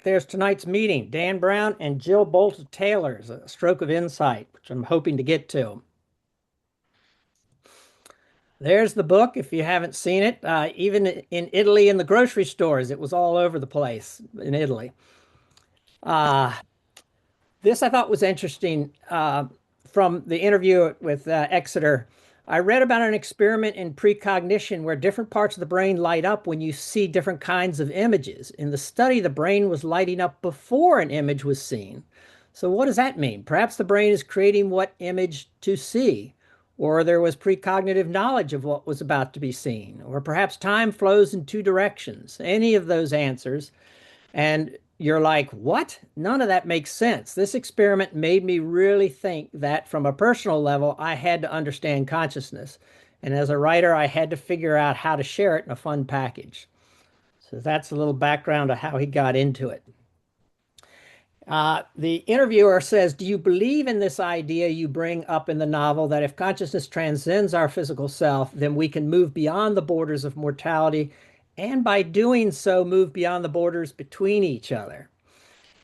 There's tonight's meeting, Dan Brown and Jill Bolte Taylor's A Stroke of Insight, which I'm hoping to get to. There's the book if you haven't seen it. Even in Italy in the grocery stores, it was all over the place in Italy. Uh, this I thought was interesting from the interview with Exeter. I read about an experiment in precognition where different parts of the brain light up when you see different kinds of images. In the study, the brain was lighting up before an image was seen. So, what does that mean? Perhaps the brain is creating what image to see, or there was precognitive knowledge of what was about to be seen, or perhaps time flows in two directions. Any of those answers, and you're like, what? None of that makes sense. This experiment made me really think that from a personal level, I had to understand consciousness. And as a writer, I had to figure out how to share it in a fun package. So that's a little background of how he got into it. The interviewer says, do you believe in this idea you bring up in the novel that if consciousness transcends our physical self, then we can move beyond the borders of mortality and by doing so, move beyond the borders between each other?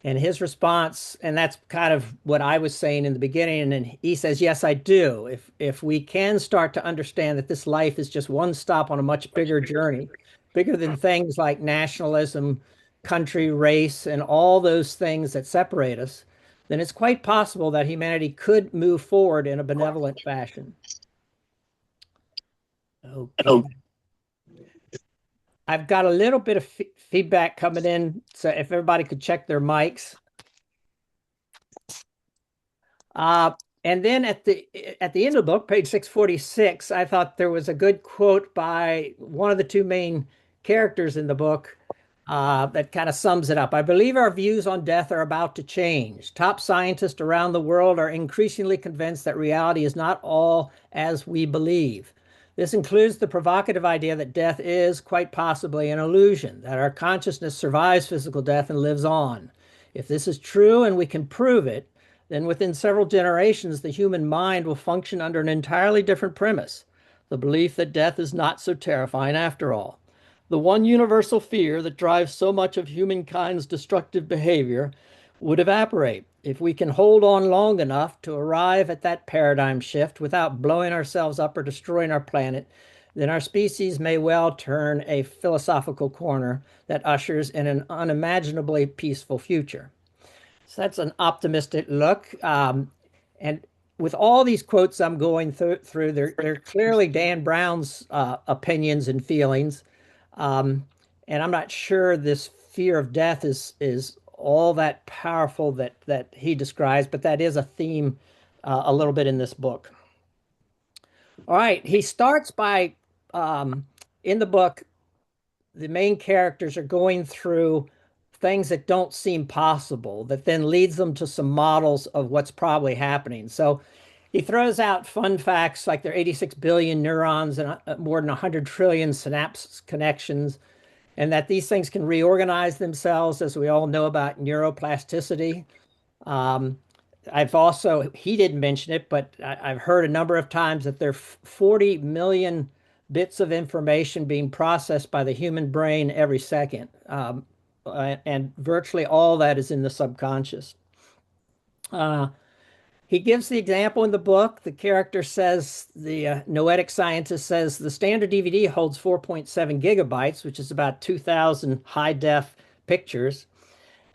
And his response, and that's kind of what I was saying in the beginning, and he says, yes, I do. If we can start to understand that this life is just one stop on a much bigger journey, bigger than things like nationalism, country, race, and all those things that separate us, then it's quite possible that humanity could move forward in a benevolent fashion. Okay. I've got a little bit of feedback coming in, so if everybody could check their mics. And then at the end of the book, page 646, I thought there was a good quote by one of the two main characters in the book that kind of sums it up. I believe our views on death are about to change. Top scientists around the world are increasingly convinced that reality is not all as we believe. This includes the provocative idea that death is quite possibly an illusion, that our consciousness survives physical death and lives on. If this is true and we can prove it, then within several generations, the human mind will function under an entirely different premise, the belief that death is not so terrifying after all. The one universal fear that drives so much of humankind's destructive behavior would evaporate if we can hold on long enough to arrive at that paradigm shift without blowing ourselves up or destroying our planet. Then our species may well turn a philosophical corner that ushers in an unimaginably peaceful future. So that's an optimistic look. And with all these quotes I'm going through, they're clearly Dan Brown's opinions and feelings. And I'm not sure this fear of death is all that powerful that he describes, but that is a theme a little bit in this book. All right, he starts by in the book, the main characters are going through things that don't seem possible, that then leads them to some models of what's probably happening. So he throws out fun facts like there are 86 billion neurons and more than 100 trillion synapse connections, and that these things can reorganize themselves, as we all know about neuroplasticity. Um, I've also, he didn't mention it, but I've heard a number of times that there are 40 million bits of information being processed by the human brain every second. And virtually all that is in the subconscious. Uh, he gives the example in the book. The character says, the noetic scientist says, the standard DVD holds 4.7 gigabytes, which is about 2,000 high def pictures.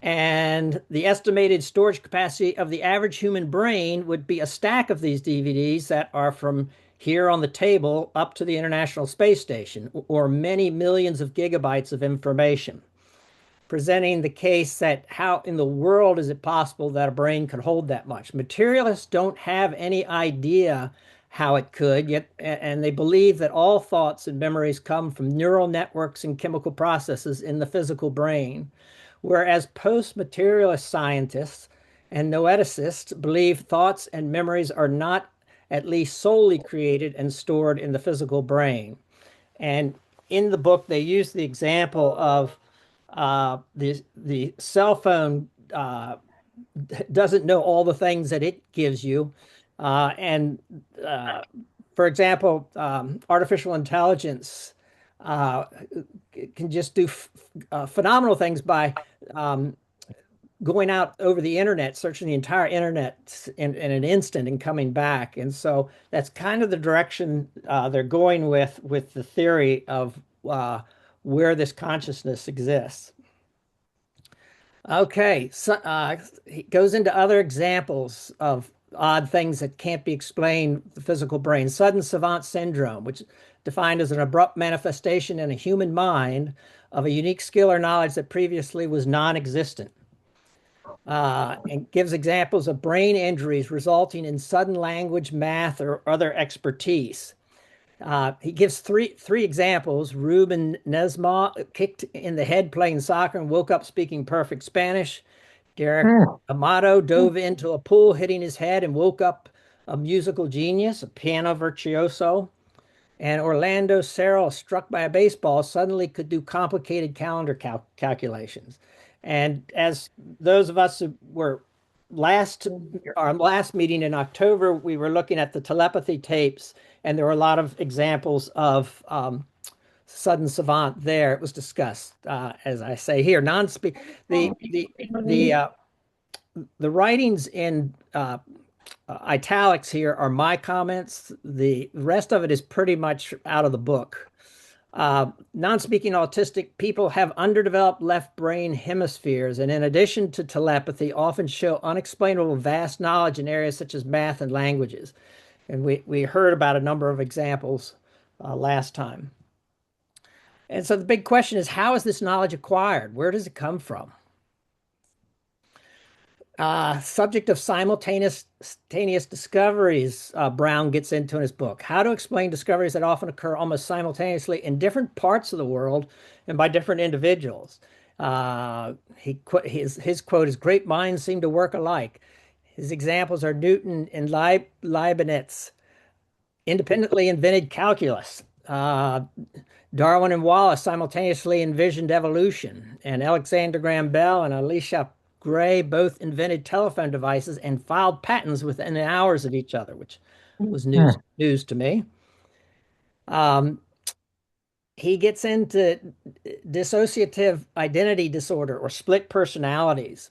And the estimated storage capacity of the average human brain would be a stack of these DVDs that are from here on the table up to the International Space Station, or many millions of gigabytes of information, presenting the case that how in the world is it possible that a brain could hold that much? Materialists don't have any idea how it could, yet, and they believe that all thoughts and memories come from neural networks and chemical processes in the physical brain. Whereas post-materialist scientists and noeticists believe thoughts and memories are not at least solely created and stored in the physical brain. And in the book, they use the example of the cell phone doesn't know all the things that it gives you. And for example, artificial intelligence can just do phenomenal things by going out over the internet, searching the entire internet in an instant and coming back. And so that's kind of the direction they're going with the theory of where this consciousness exists. Okay, so he goes into other examples of odd things that can't be explained with the physical brain. Sudden savant syndrome, which is defined as an abrupt manifestation in a human mind of a unique skill or knowledge that previously was non-existent. And gives examples of brain injuries resulting in sudden language, math, or other expertise. He gives three examples. Ruben Nesma kicked in the head playing soccer and woke up speaking perfect Spanish. Derek Amato dove into a pool, hitting his head, and woke up a musical genius, a piano virtuoso. And Orlando Serrell, struck by a baseball, suddenly could do complicated calendar calculations. And as those of us who were our last meeting in October, we were looking at the telepathy tapes, and there were a lot of examples of sudden savant there. It was discussed, as I say here, non-speak. The the writings in italics here are my comments. The rest of it is pretty much out of the book. Non-speaking autistic people have underdeveloped left brain hemispheres, and in addition to telepathy, often show unexplainable vast knowledge in areas such as math and languages. And we heard about a number of examples last time. And so the big question is, how is this knowledge acquired? Where does it come from? Subject of simultaneous discoveries, Brown gets into in his book. How to explain discoveries that often occur almost simultaneously in different parts of the world and by different individuals. His quote is, "Great minds seem to work alike." His examples are Newton and Leibniz, independently invented calculus. Darwin and Wallace simultaneously envisioned evolution, and Alexander Graham Bell and Elisha Gray both invented telephone devices and filed patents within hours of each other, which was news to me. He gets into dissociative identity disorder or split personalities.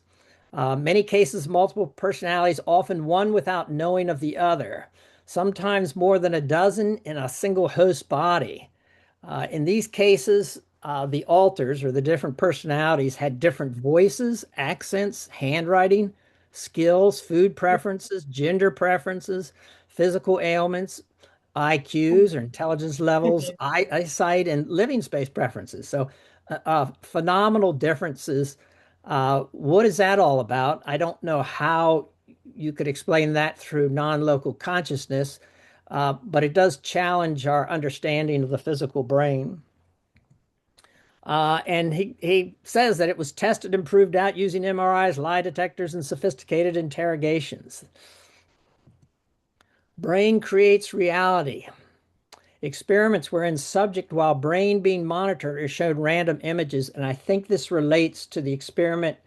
Many cases, multiple personalities, often one without knowing of the other, sometimes more than a dozen in a single host body. In these cases, the alters or the different personalities had different voices, accents, handwriting, skills, food preferences, gender preferences, physical ailments, IQs or intelligence levels, eyesight, and living space preferences. So, phenomenal differences. What is that all about? I don't know how you could explain that through non-local consciousness, but it does challenge our understanding of the physical brain. And he says that it was tested and proved out using MRIs, lie detectors, and sophisticated interrogations. Brain creates reality. Experiments wherein subject, while brain being monitored, is shown random images. And I think this relates to the experiment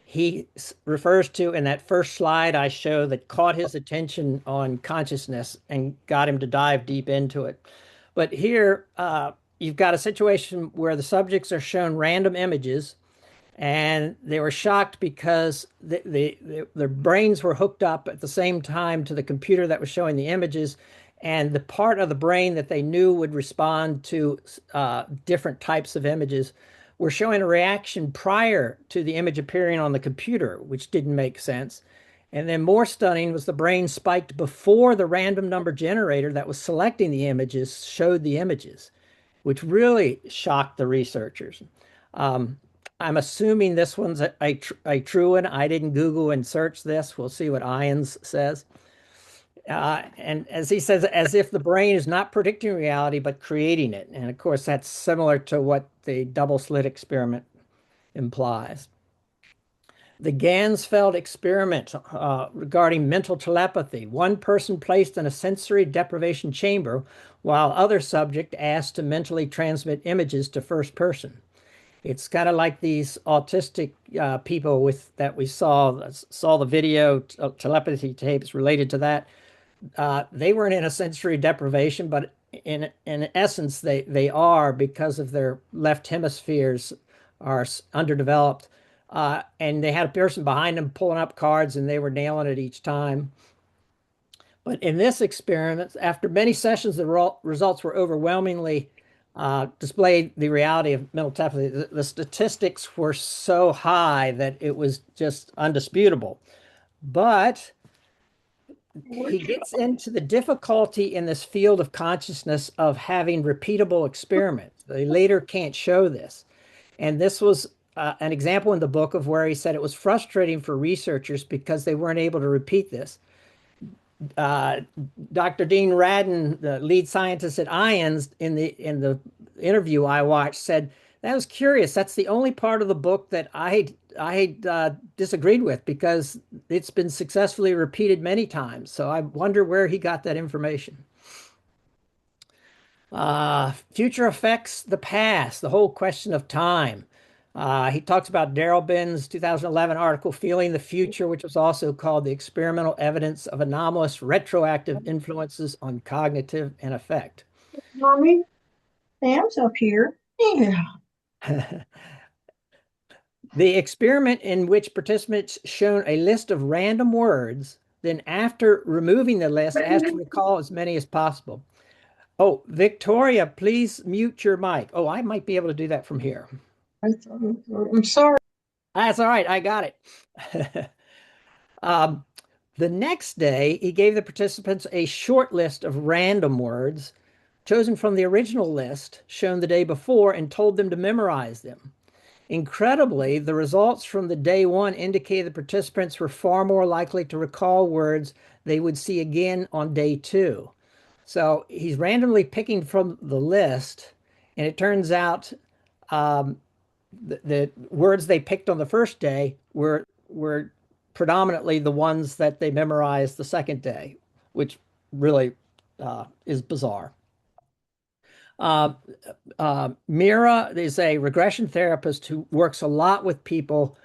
he refers to in that first slide I show that caught his attention on consciousness and got him to dive deep into it. But here, you've got a situation where the subjects are shown random images, and they were shocked because their brains were hooked up at the same time to the computer that was showing the images, and the part of the brain that they knew would respond to different types of images were showing a reaction prior to the image appearing on the computer, which didn't make sense. And then more stunning was the brain spiked before the random number generator that was selecting the images showed the images, which really shocked the researchers. I'm assuming this one's a true one. I didn't Google and search this. We'll see what Ians says. And as he says, as if the brain is not predicting reality, but creating it. And of course, that's similar to what the double slit experiment implies. The Gansfeld experiment regarding mental telepathy. One person placed in a sensory deprivation chamber while other subject asked to mentally transmit images to first person. It's kind of like these autistic people that we saw the video telepathy tapes related to that. They weren't in a sensory deprivation, but in essence, they are because of their left hemispheres are underdeveloped. and they had a person behind them pulling up cards, and they were nailing it each time. But in this experiment, after many sessions, the results were overwhelmingly displayed the reality of mental telepathy. The statistics were so high that it was just undisputable. But he gets into the difficulty in this field of consciousness of having repeatable experiments. They later can't show this. And this was an example in the book of where he said it was frustrating for researchers because they weren't able to repeat this. uh, Dr. Dean Radin, the lead scientist at IONS, in the interview I watched, said that was curious. That's the only part of the book that I disagreed with because it's been successfully repeated many times. So I wonder where he got that information. Future affects the past, the whole question of time. He talks about Daryl Ben's 2011 article, Feeling the Future, which was also called The Experimental Evidence of Anomalous Retroactive Influences on Cognitive and Affect. Mommy, Sam's up here. Yeah. The experiment in which participants shown a list of random words, then after removing the list, asked to recall as many as possible. Oh, Victoria, please mute your mic. Oh, I might be able to do that from here. I'm sorry. That's all right. I got it. um, the next day, he gave the participants a short list of random words chosen from the original list shown the day before and told them to memorize them. Incredibly, the results from the day one indicated the participants were far more likely to recall words they would see again on day two. So he's randomly picking from the list, and it turns out um, the words they picked on the first day were predominantly the ones that they memorized the second day, which really is bizarre. Uh, Mira is a regression therapist who works a lot with people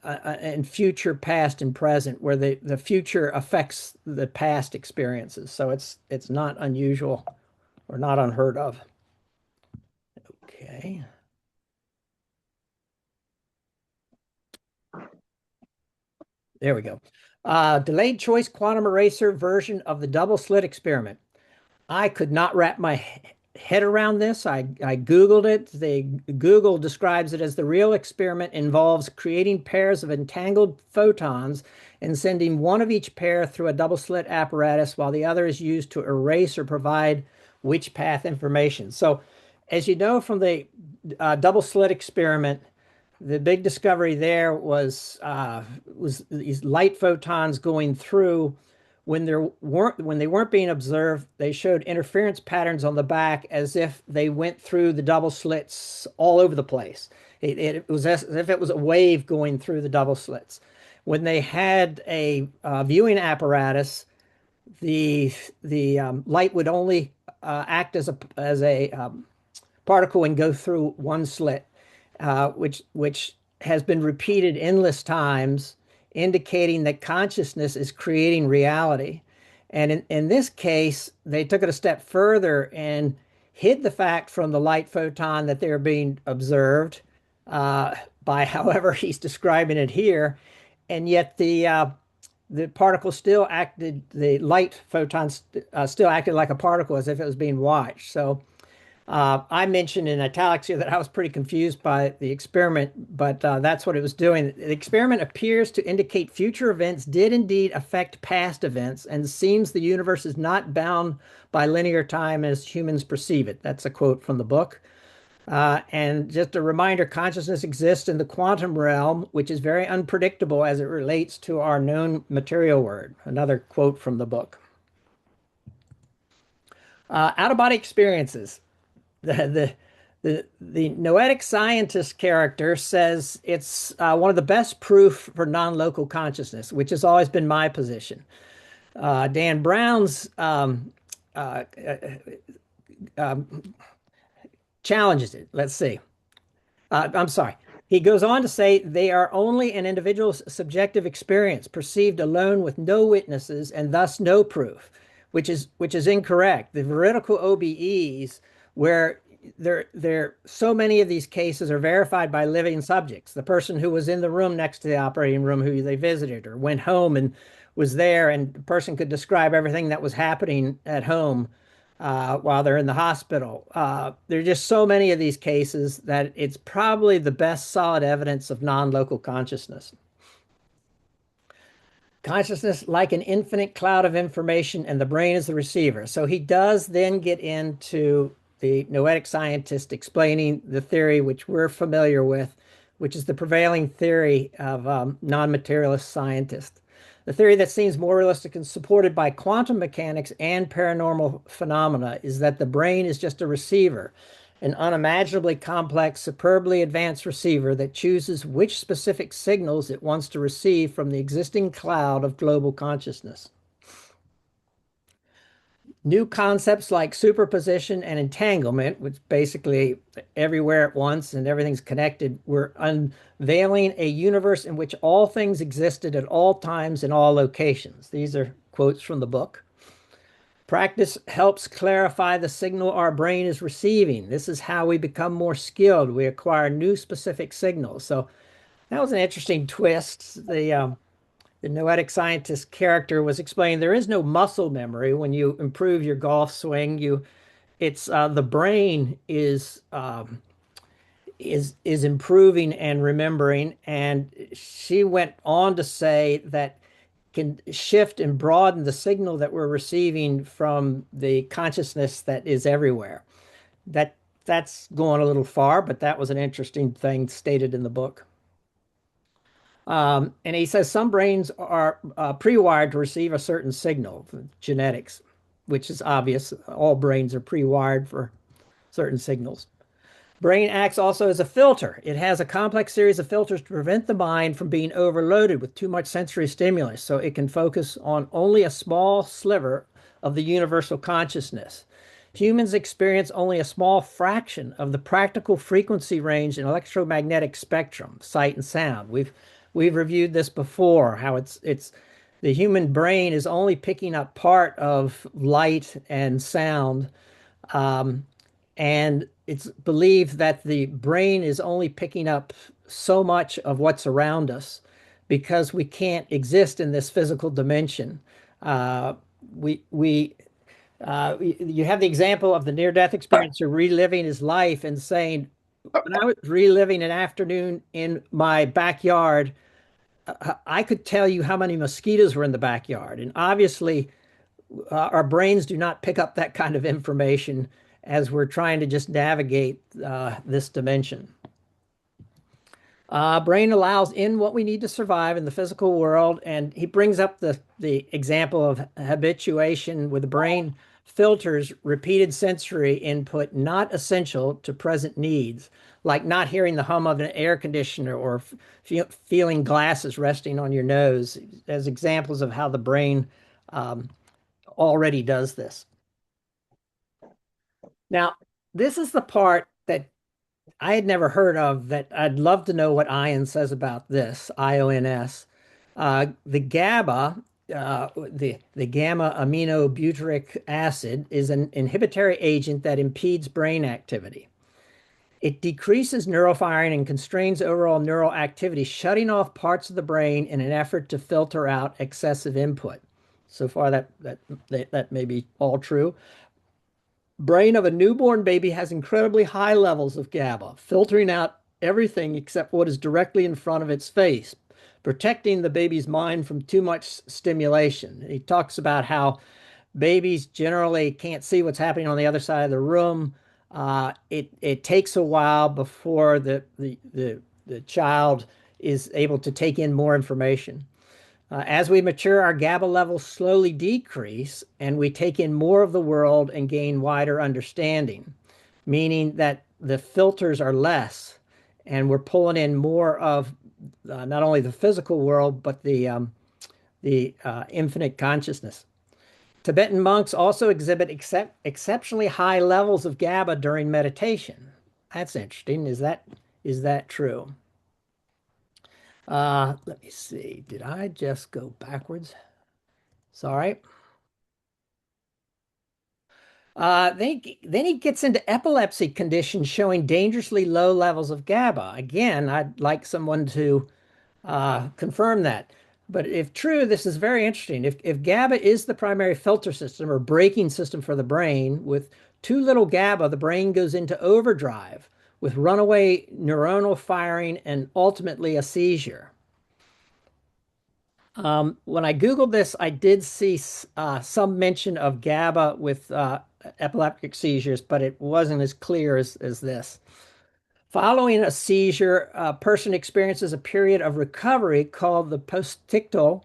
in future, past, and present, where the future affects the past experiences. So it's not unusual or not unheard of. Okay. There we go. Delayed choice quantum eraser version of the double slit experiment. I could not wrap my head around this. I Googled it. Google describes it as the real experiment involves creating pairs of entangled photons and sending one of each pair through a double slit apparatus while the other is used to erase or provide which path information. So, as you know from the double slit experiment, the big discovery there was these light photons going through when they weren't being observed. They showed interference patterns on the back as if they went through the double slits all over the place. It was as if it was a wave going through the double slits. When they had a viewing apparatus, the light would only act as a particle and go through one slit, which has been repeated endless times, indicating that consciousness is creating reality. And in this case, they took it a step further and hid the fact from the light photon that they're being observed by however he's describing it here. And yet the particle still acted, the light photons still acted like a particle as if it was being watched. So I mentioned in italics here that I was pretty confused by the experiment, but that's what it was doing. The experiment appears to indicate future events did indeed affect past events and seems the universe is not bound by linear time as humans perceive it. That's a quote from the book. And just a reminder, consciousness exists in the quantum realm, which is very unpredictable as it relates to our known material world. Another quote from the book. Out-of-body experiences. The noetic scientist character says it's one of the best proof for non-local consciousness, which has always been my position. Dan Brown's uh, challenges it. Let's see. I'm sorry. He goes on to say they are only an individual's subjective experience, perceived alone with no witnesses and thus no proof, which is incorrect. The veridical OBEs, where there so many of these cases are verified by living subjects. The person who was in the room next to the operating room who they visited or went home and was there, and the person could describe everything that was happening at home while they're in the hospital. There are just so many of these cases that it's probably the best solid evidence of non-local consciousness. Consciousness like an infinite cloud of information, and the brain is the receiver. So he does then get into the noetic scientist explaining the theory which we're familiar with, which is the prevailing theory of non-materialist scientists. The theory that seems more realistic and supported by quantum mechanics and paranormal phenomena is that the brain is just a receiver, an unimaginably complex, superbly advanced receiver that chooses which specific signals it wants to receive from the existing cloud of global consciousness. New concepts like superposition and entanglement, which basically everywhere at once and everything's connected, were unveiling a universe in which all things existed at all times in all locations. These are quotes from the book. Practice helps clarify the signal our brain is receiving. This is how we become more skilled. We acquire new specific signals. So that was an interesting twist. The noetic scientist character was explaining there is no muscle memory when you improve your golf swing. It's the brain is improving and remembering. And she went on to say that can shift and broaden the signal that we're receiving from the consciousness that is everywhere. That that's going a little far, but that was an interesting thing stated in the book. And he says some brains are pre-wired to receive a certain signal, genetics, which is obvious. All brains are pre-wired for certain signals. Brain acts also as a filter. It has a complex series of filters to prevent the mind from being overloaded with too much sensory stimulus, so it can focus on only a small sliver of the universal consciousness. Humans experience only a small fraction of the practical frequency range in electromagnetic spectrum, sight and sound. We've reviewed this before, how it's the human brain is only picking up part of light and sound. Um, and it's believed that the brain is only picking up so much of what's around us because we can't exist in this physical dimension. Uh, we you have the example of the near-death experiencer reliving his life and saying, when I was reliving an afternoon in my backyard, I could tell you how many mosquitoes were in the backyard. And obviously, our brains do not pick up that kind of information as we're trying to just navigate this dimension. Brain allows in what we need to survive in the physical world, and he brings up the example of habituation, with the brain filters repeated sensory input not essential to present needs, like not hearing the hum of an air conditioner or feeling glasses resting on your nose, as examples of how the brain um, already does this. Now, this is the part that I had never heard of that I'd love to know what Ion says about this, IONS. The GABA, the gamma aminobutyric acid, is an inhibitory agent that impedes brain activity. It decreases neurofiring and constrains overall neural activity, shutting off parts of the brain in an effort to filter out excessive input. So far, that may be all true. Brain of a newborn baby has incredibly high levels of GABA, filtering out everything except what is directly in front of its face, protecting the baby's mind from too much stimulation. He talks about how babies generally can't see what's happening on the other side of the room. It takes a while before the child is able to take in more information. As we mature, our GABA levels slowly decrease and we take in more of the world and gain wider understanding, meaning that the filters are less and we're pulling in more of not only the physical world, but the infinite consciousness. Tibetan monks also exhibit exceptionally high levels of GABA during meditation. That's interesting. Is that true? Let me see. Did I just go backwards? Sorry. Then he gets into epilepsy conditions showing dangerously low levels of GABA. Again, I'd like someone to confirm that. But if true, this is very interesting. If GABA is the primary filter system or braking system for the brain, with too little GABA, the brain goes into overdrive with runaway neuronal firing and ultimately a seizure. When I Googled this, I did see some mention of GABA with epileptic seizures, but it wasn't as clear as this. Following a seizure, a person experiences a period of recovery called the postictal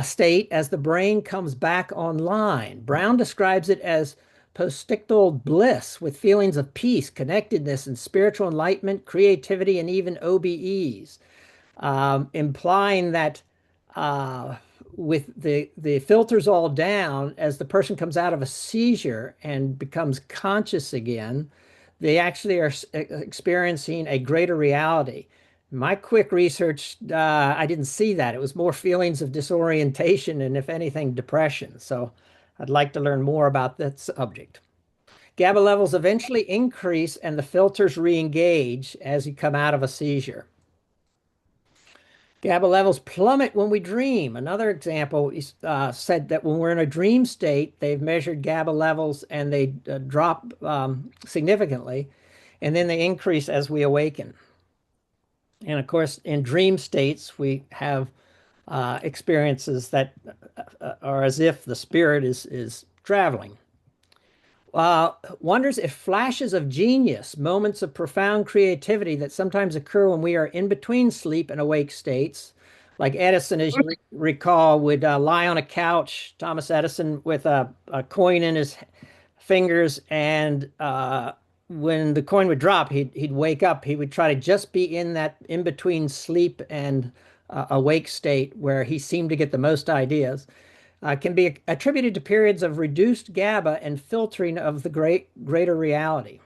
state as the brain comes back online. Brown describes it as postictal bliss with feelings of peace, connectedness, and spiritual enlightenment, creativity, and even OBEs, implying that uh, with the filters all down, as the person comes out of a seizure and becomes conscious again, they actually are experiencing a greater reality. My quick research, I didn't see that. It was more feelings of disorientation and, if anything, depression. So I'd like to learn more about that subject. GABA levels eventually increase and the filters re-engage as you come out of a seizure. GABA levels plummet when we dream. Another example is, said that when we're in a dream state, they've measured GABA levels and they drop significantly, and then they increase as we awaken. And of course, in dream states, we have experiences that are as if the spirit is traveling. Wonders if flashes of genius, moments of profound creativity that sometimes occur when we are in between sleep and awake states, like Edison, as you recall, would lie on a couch, Thomas Edison, with a coin in his fingers, and when the coin would drop, he'd wake up. He would try to just be in that in between sleep and awake state where he seemed to get the most ideas. Can be attributed to periods of reduced GABA and filtering of the greater reality.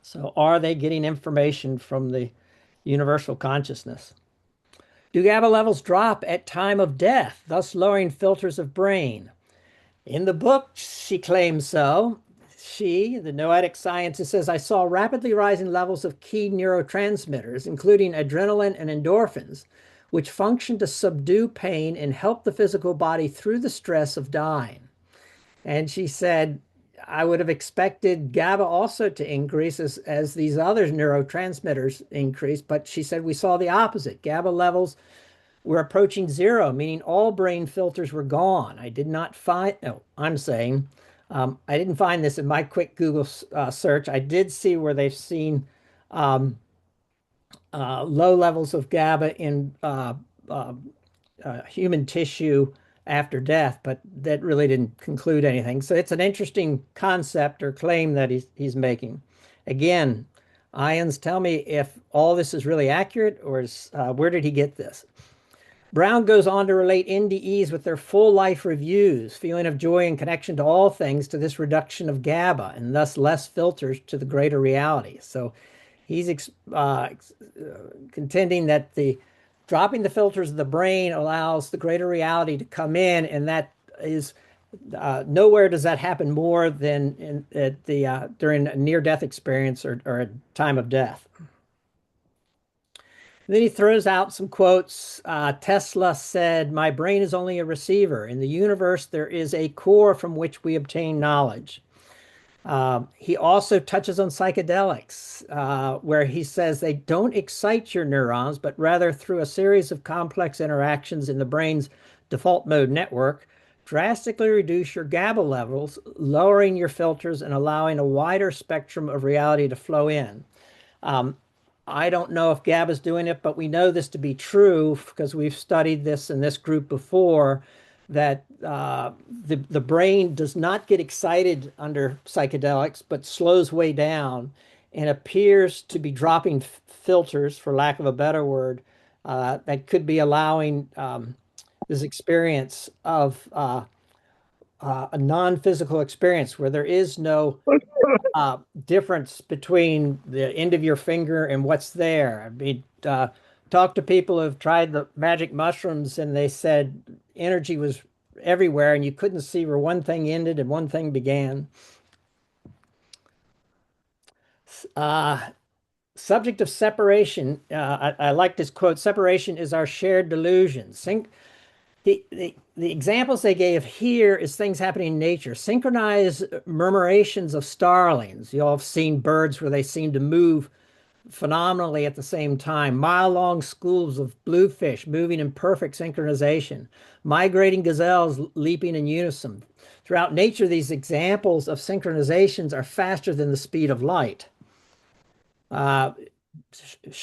So, are they getting information from the universal consciousness? Do GABA levels drop at time of death, thus lowering filters of brain? In the book, she claims so. She, the noetic scientist, says, I saw rapidly rising levels of key neurotransmitters, including adrenaline and endorphins, which function to subdue pain and help the physical body through the stress of dying. And she said, I would have expected GABA also to increase as these other neurotransmitters increase, but she said we saw the opposite. GABA levels were approaching zero, meaning all brain filters were gone. I did not find, no, I'm saying, I didn't find this in my quick Google search. I did see where they've seen um, low levels of GABA in uh, human tissue after death, but that really didn't conclude anything. So it's an interesting concept or claim that he's making. Again, Ions, tell me if all this is really accurate or where did he get this? Brown goes on to relate NDEs with their full life reviews, feeling of joy and connection to all things, to this reduction of GABA and thus less filters to the greater reality. So he's contending that the dropping the filters of the brain allows the greater reality to come in, and that is nowhere does that happen more than at the during a near-death experience or a time of death. And then he throws out some quotes. Tesla said, my brain is only a receiver. In the universe, there is a core from which we obtain knowledge. He also touches on psychedelics, where he says they don't excite your neurons, but rather through a series of complex interactions in the brain's default mode network, drastically reduce your GABA levels, lowering your filters and allowing a wider spectrum of reality to flow in. Um, I don't know if GABA is doing it, but we know this to be true because we've studied this in this group before, that the brain does not get excited under psychedelics, but slows way down and appears to be dropping filters, for lack of a better word, that could be allowing this experience of a non-physical experience where there is no difference between the end of your finger and what's there. I mean, talk to people who have tried the magic mushrooms and they said energy was everywhere, and you couldn't see where one thing ended and one thing began. Uh, Subject of separation. I like this quote: "Separation is our shared delusion." The examples they gave here is things happening in nature. Synchronized murmurations of starlings. You all have seen birds where they seem to move phenomenally at the same time. Mile-long schools of bluefish moving in perfect synchronization. Migrating gazelles leaping in unison. Throughout nature, these examples of synchronizations are faster than the speed of light. Uh,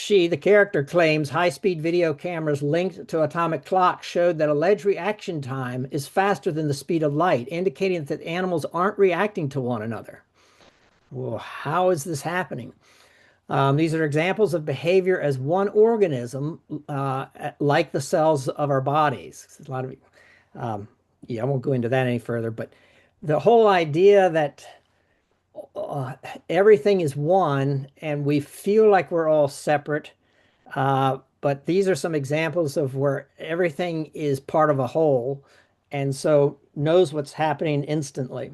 the character, claims high-speed video cameras linked to atomic clocks showed that alleged reaction time is faster than the speed of light, indicating that animals aren't reacting to one another. Well, how is this happening? These are examples of behavior as one organism, like the cells of our bodies. A lot of, yeah, I won't go into that any further, but the whole idea that uh, everything is one and we feel like we're all separate. But these are some examples of where everything is part of a whole and so knows what's happening instantly.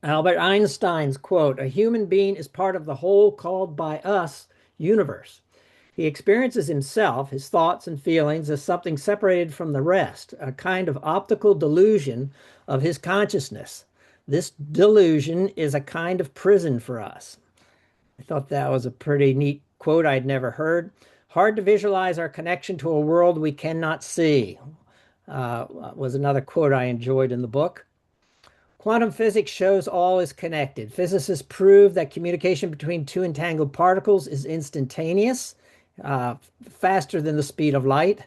Albert Einstein's quote: "A human being is part of the whole called by us universe. He experiences himself, his thoughts and feelings, as something separated from the rest, a kind of optical delusion of his consciousness. This delusion is a kind of prison for us." I thought that was a pretty neat quote I'd never heard. "Hard to visualize our connection to a world we cannot see," was another quote I enjoyed in the book. "Quantum physics shows all is connected. Physicists prove that communication between two entangled particles is instantaneous, faster than the speed of light.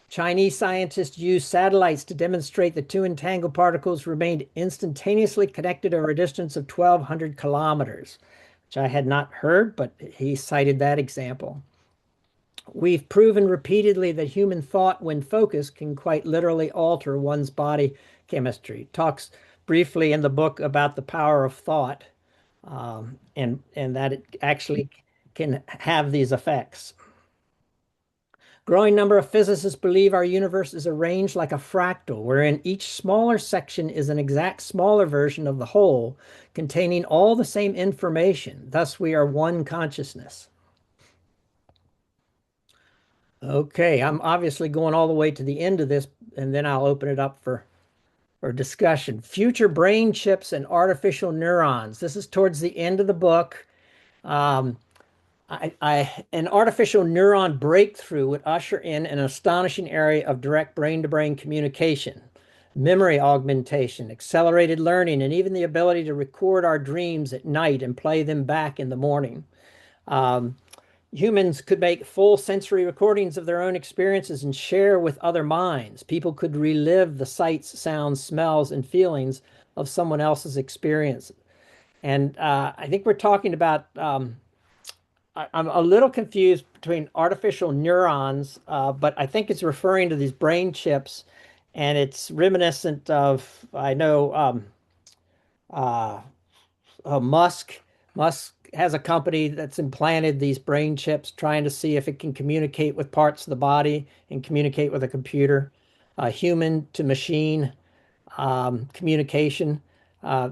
Chinese scientists used satellites to demonstrate that two entangled particles remained instantaneously connected over a distance of 1,200 kilometers," which I had not heard, but he cited that example. "We've proven repeatedly that human thought, when focused, can quite literally alter one's body chemistry." Talks briefly in the book about the power of thought, and that it actually can have these effects. "Growing number of physicists believe our universe is arranged like a fractal, wherein each smaller section is an exact smaller version of the whole, containing all the same information. Thus, we are one consciousness." Okay, I'm obviously going all the way to the end of this, and then I'll open it up for discussion. Future brain chips and artificial neurons. This is towards the end of the book. Um, an artificial neuron breakthrough would usher in an astonishing area of direct brain-to-brain communication, memory augmentation, accelerated learning, and even the ability to record our dreams at night and play them back in the morning. Um, Humans could make full sensory recordings of their own experiences and share with other minds. People could relive the sights, sounds, smells, and feelings of someone else's experience. And I think we're talking about, I'm a little confused between artificial neurons, but I think it's referring to these brain chips, and it's reminiscent of, I know, uh, Musk. Musk has a company that's implanted these brain chips, trying to see if it can communicate with parts of the body and communicate with a computer, human to machine communication.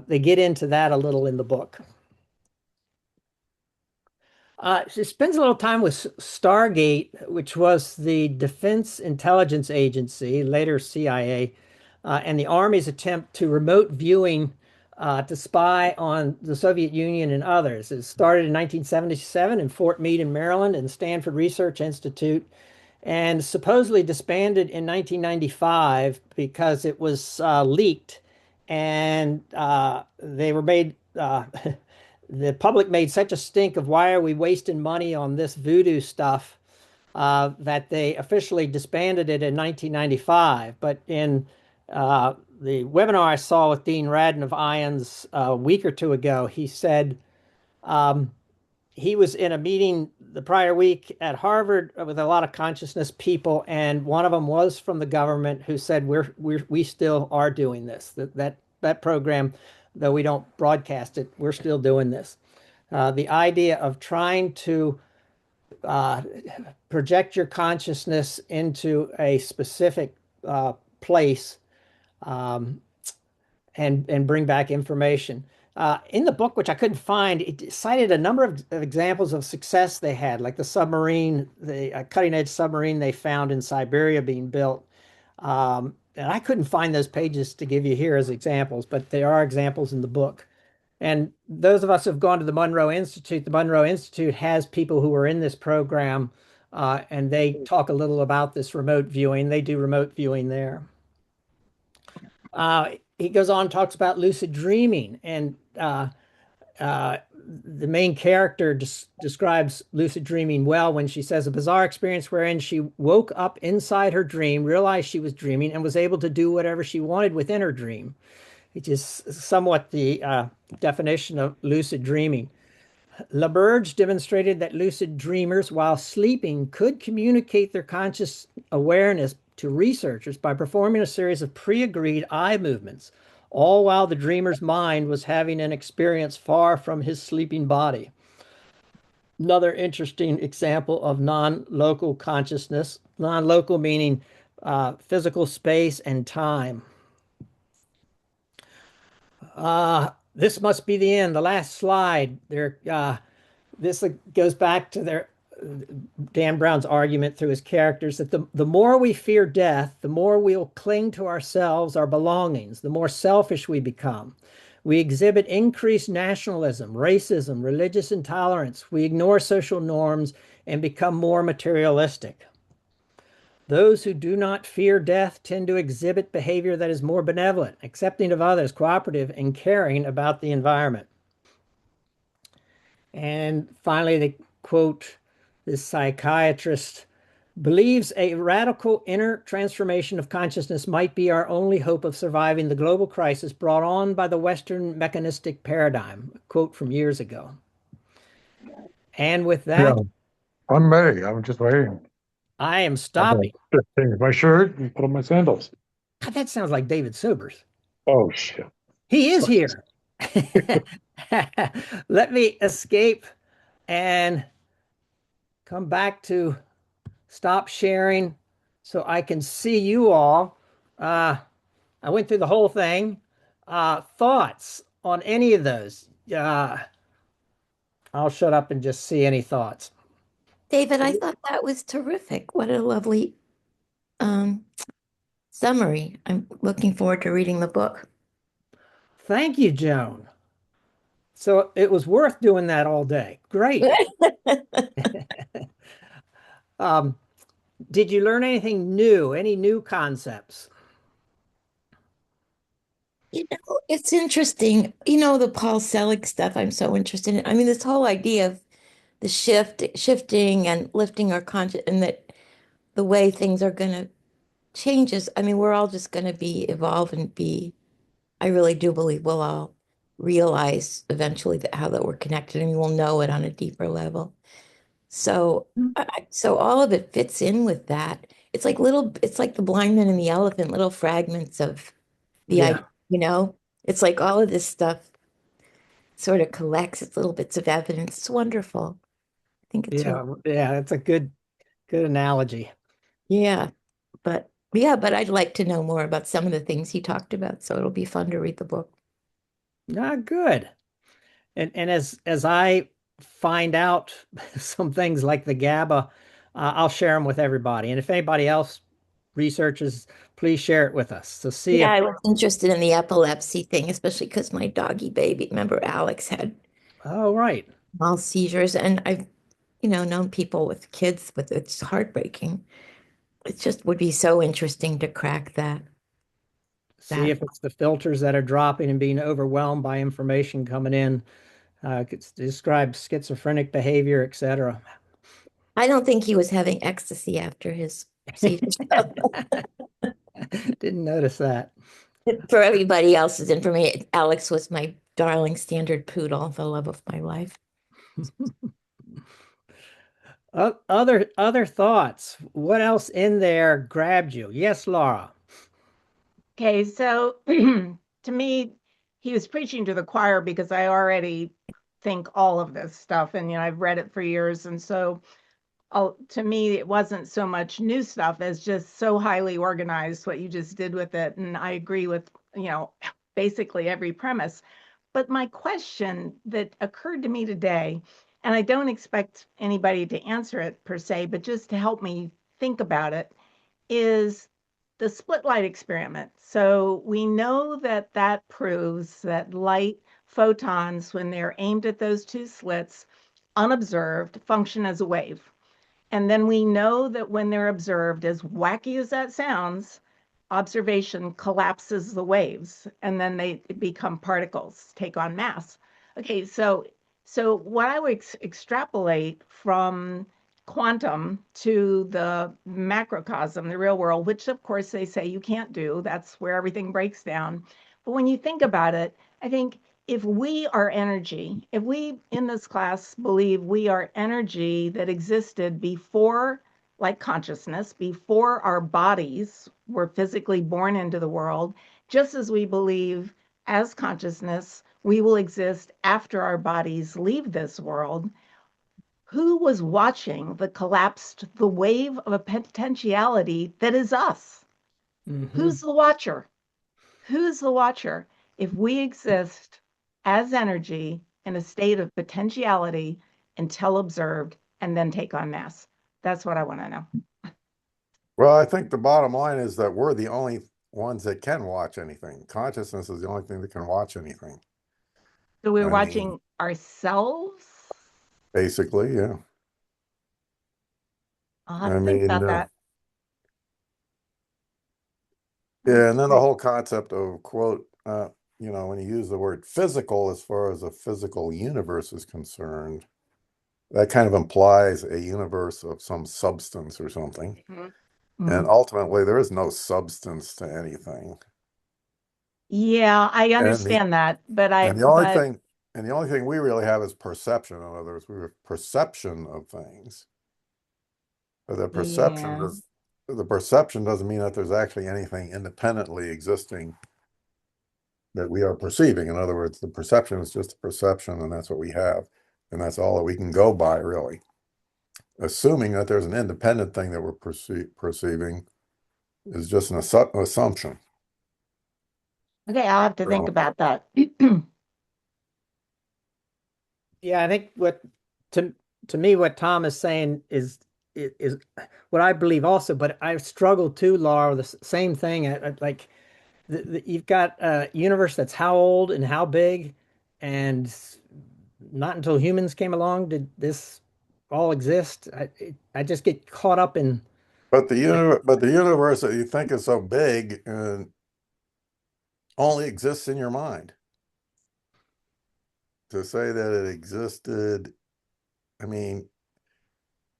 They get into that a little in the book. She spends a little time with Stargate, which was the Defense Intelligence Agency, later CIA, and the Army's attempt to remote viewing to spy on the Soviet Union and others. It started in 1977 in Fort Meade in Maryland and Stanford Research Institute, and supposedly disbanded in 1995 because it was leaked, and they were made. The public made such a stink of why are we wasting money on this voodoo stuff, that they officially disbanded it in 1995. But in the webinar I saw with Dean Radin of IONS a week or two ago, he said um, he was in a meeting the prior week at Harvard with a lot of consciousness people, and one of them was from the government, who said we still are doing this. That program, though we don't broadcast it, we're still doing this. The idea of trying to uh, project your consciousness into a specific place um, and bring back information. In the book, which I couldn't find, it cited a number of examples of success they had, like the submarine, the cutting edge submarine they found in Siberia being built. And I couldn't find those pages to give you here as examples, but there are examples in the book. And those of us who've gone to the Monroe Institute has people who are in this program, and they talk a little about this remote viewing. They do remote viewing there. He goes on, talks about lucid dreaming, and the main character describes lucid dreaming well when she says a bizarre experience wherein she woke up inside her dream, realized she was dreaming, and was able to do whatever she wanted within her dream, which is somewhat the definition of lucid dreaming. LaBerge demonstrated that lucid dreamers, while sleeping, could communicate their conscious awareness to researchers by performing a series of pre-agreed eye movements, all while the dreamer's mind was having an experience far from his sleeping body. Another interesting example of non-local consciousness, non-local meaning physical space and time. This must be the end. The last slide. This goes back to Dan Brown's argument through his characters that the more we fear death, the more we'll cling to ourselves, our belongings, the more selfish we become. We exhibit increased nationalism, racism, religious intolerance. We ignore social norms and become more materialistic. Those who do not fear death tend to exhibit behavior that is more benevolent, accepting of others, cooperative, and caring about the environment. And finally, they quote this psychiatrist believes a radical inner transformation of consciousness might be our only hope of surviving the global crisis brought on by the Western mechanistic paradigm. A quote from years ago. And with Yeah, that, I'm ready. I'm just waiting. I am I'm gonna stopping. just change my shirt and put on my sandals. God, that sounds like David Sobers. Oh shit. He is here. Let me escape and come back to stop sharing so I can see you all. I went through the whole thing. Thoughts on any of those? I'll shut up and just see any thoughts. David, I thought that was terrific. What a lovely um, summary. I'm looking forward to reading the book. Thank you, Joan. So it was worth doing that all day. Great. Um, did you learn anything new? Any new concepts? It's interesting. The Paul Selig stuff I'm so interested in. I mean, this whole idea of the shifting and lifting our conscious and that the way things are going to change us. I mean, we're all just going to be evolve and be, I really do believe we'll all realize eventually that we're connected and we'll know it on a deeper level. So, so all of it fits in with that. It's like the blind man and the elephant, little fragments of the Yeah, idea, you know? It's like all of this stuff sort of collects its little bits of evidence. It's wonderful. I think it's really, yeah. That's a good analogy. yeah. But I'd like to know more about some of the things he talked about. So it'll be fun to read the book. Good. And as I find out some things like the GABA, I'll share them with everybody. And if anybody else researches, please share it with us. So see Yeah, you. I was interested in the epilepsy thing, especially because my doggy baby, remember Alex had Oh, right. all seizures, and I've, known people with kids with it's heartbreaking. It just would be so interesting to crack See that. if it's the filters that are dropping and being overwhelmed by information coming in. It describes schizophrenic behavior, etc. I don't think he was having ecstasy after his seizures. Didn't notice that. For everybody else's information, Alex was my darling standard poodle, the love of my life. Other thoughts. What else in there grabbed you? Yes, Laura. Okay, so to me, he was preaching to the choir because I already think all of this stuff, and I've read it for years, and so to me, it wasn't so much new stuff as just so highly organized what you just did with it. And I agree with, basically every premise. But my question that occurred to me today, and I don't expect anybody to answer it per se, but just to help me think about it, is the split light experiment. So we know that that proves that light photons, when they're aimed at those two slits, unobserved, function as a wave. And then we know that when they're observed, as wacky as that sounds, observation collapses the waves and then they become particles, take on mass. Okay, so what I would extrapolate from quantum to the macrocosm, the real world, which of course they say you can't do, that's where everything breaks down. But when you think about it, I think if we are energy, if we in this class believe we are energy that existed before, like consciousness, before our bodies were physically born into the world, just as we believe as consciousness we will exist after our bodies leave this world, who was watching the wave of a potentiality that is us? Who's the watcher? Who's the watcher if we exist as energy in a state of potentiality until observed and then take on mass? That's what I want to know. Well, I think the bottom line is that we're the only ones that can watch anything. Consciousness is the only thing that can watch anything. So we're I watching mean, ourselves. basically, yeah. I'll have I to think mean, about that. yeah, and then the Okay. whole concept of quote, when you use the word physical as far as a physical universe is concerned, that kind of implies a universe of some substance or something. Mhm. And Mhm. ultimately, there is no substance to anything. Yeah, I And the understand that, but and the only thing we really have is perception. In other words, we have perception of things. But yeah. the perception doesn't mean that there's actually anything independently existing that we are perceiving. In other words, the perception is just a perception, and that's what we have. And that's all that we can go by, really. Assuming that there's an independent thing that we're perceiving is just an assumption. Okay, I'll have to think So, about that. Yeah, I think to me what Tom is saying is what I believe also, but I struggle too, Laura, with the same thing. Like you've got a universe that's how old and how big, and not until humans came along did this all exist. I just get caught up in but the universe that you think is so big and only exists in your mind. To say that it existed, I mean,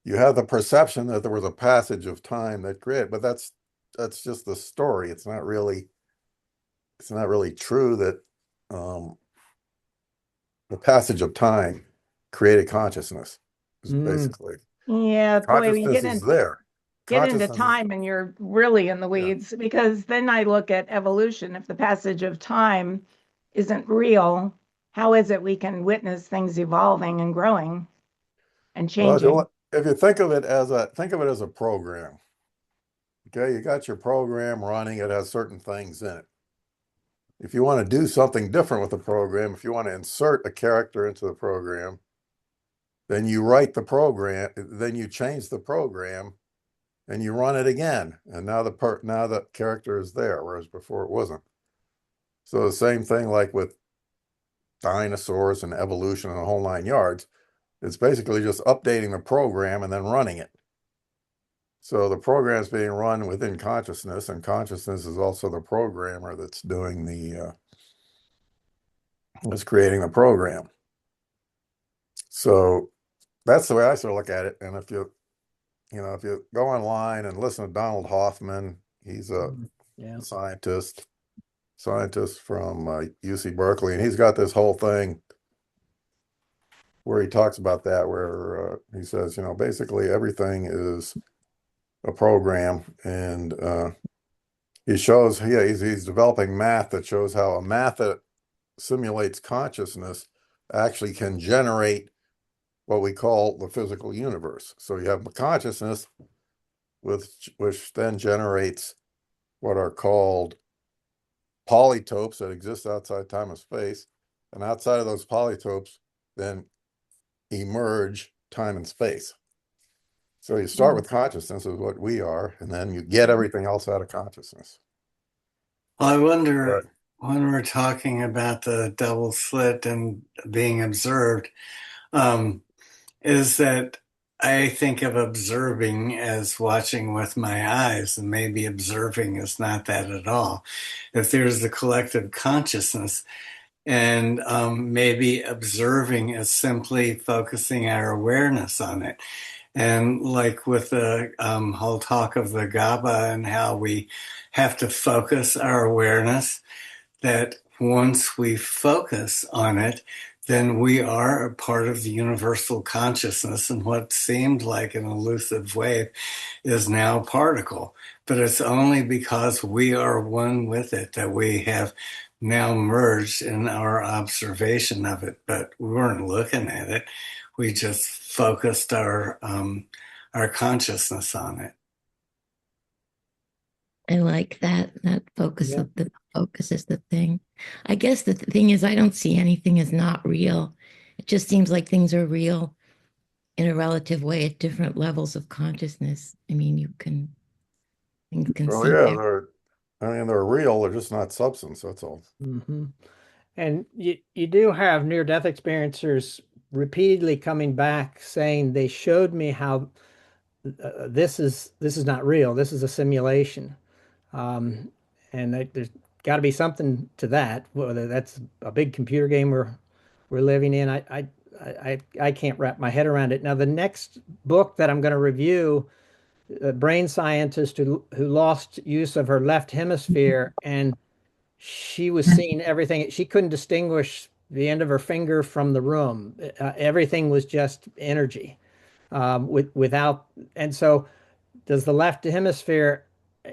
you have the perception that there was a passage of time that created, but that's just the story. It's not really true that um, the passage of time created consciousness. Is mm, basically Yeah, boy, we consciousness is there. get into Consciousness is time and you're really in the yeah. weeds because then I look at evolution. If the passage of time isn't real, how is it we can witness things evolving and growing and changing? Well, if you think of it as a program. Okay, you got your program running, it has certain things in it. If you want to do something different with the program, if you want to insert a character into the program, then you write the program, then you change the program and you run it again. And now the character is there, whereas before it wasn't. So the same thing like with dinosaurs and evolution and the whole nine yards. It's basically just updating the program and then running it. So the program is being run within consciousness, and consciousness is also the programmer that's doing that's creating the program. So that's the way I sort of look at it. And if you go online and listen to Donald Hoffman, he's a yeah. scientist from UC Berkeley, and he's got this whole thing where he talks about that, where he says, basically everything is a program, and he shows, he's developing math that shows how a math that simulates consciousness actually can generate what we call the physical universe. So you have consciousness, which then generates what are called polytopes that exist outside time and space. And outside of those polytopes, then emerge time and space. So you start with consciousness is what we are, and then you get everything else out of consciousness. Well, I wonder when we're talking about the double slit and being observed, is that I think of observing as watching with my eyes, and maybe observing is not that at all. If there's the collective consciousness, and maybe observing is simply focusing our awareness on it. And like with the whole talk of the GABA and how we have to focus our awareness, that once we focus on it, then we are a part of the universal consciousness. And what seemed like an elusive wave is now a particle. But it's only because we are one with it that we have now merged in our observation of it. But we weren't looking at it. We just focused our consciousness on it. I like that focus of the focus is the thing. I guess the thing is I don't see anything as not real. It just seems like things are real in a relative way at different levels of consciousness. I mean, things can Oh seem yeah, they're real, they're just not substance, that's all. Mm-hmm. And you do have near-death experiencers repeatedly coming back saying they showed me how this is not real. This is a simulation. And there's got to be something to that. Whether that's a big computer game we're living in, I can't wrap my head around it. Now, the next book that I'm going to review, a brain scientist who lost use of her left hemisphere, and she was seeing everything. She couldn't distinguish the end of her finger from the room. Everything was just energy, without. And so, does the left hemisphere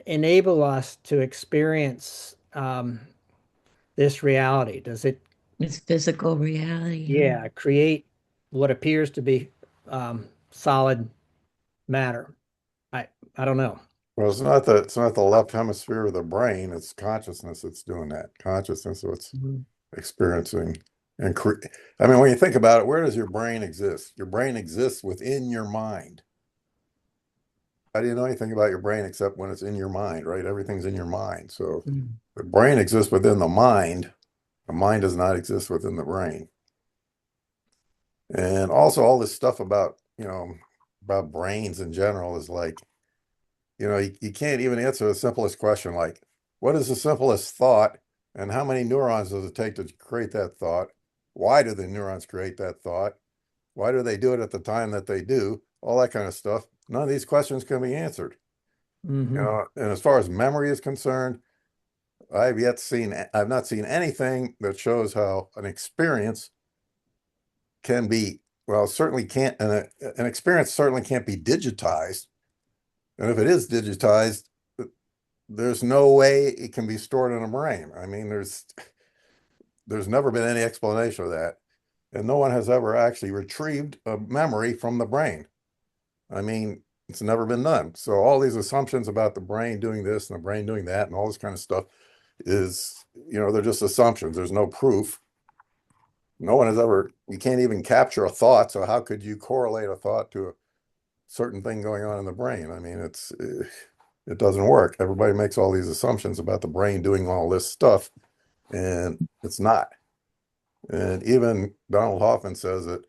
enable us to experience this reality? Does it, it's physical reality. yeah, create what appears to be solid matter? I don't know. Well, it's not the left hemisphere of the brain, it's consciousness that's doing that. Consciousness is what's experiencing and I mean, when you think about it, where does your brain exist? Your brain exists within your mind. How do you know anything about your brain except when it's in your mind, right? Everything's in your mind. So the brain exists within the mind. The mind does not exist within the brain. And also all this stuff about, about brains in general is like, you can't even answer the simplest question, like, what is the simplest thought and how many neurons does it take to create that thought? Why do the neurons create that thought? Why do they do it at the time that they do? All that kind of stuff. None of these questions can be answered. And as far as memory is concerned, I've not seen anything that shows how an experience can be, well, certainly can't, an experience certainly can't be digitized. And if it is digitized, there's no way it can be stored in a brain. I mean, there's never been any explanation of that. And no one has ever actually retrieved a memory from the brain. I mean, it's never been done. So all these assumptions about the brain doing this and the brain doing that and all this kind of stuff is, they're just assumptions. There's no proof. No one has ever, you can't even capture a thought. So how could you correlate a thought to a certain thing going on in the brain? I mean, it doesn't work. Everybody makes all these assumptions about the brain doing all this stuff, and it's not. And even Donald Hoffman says that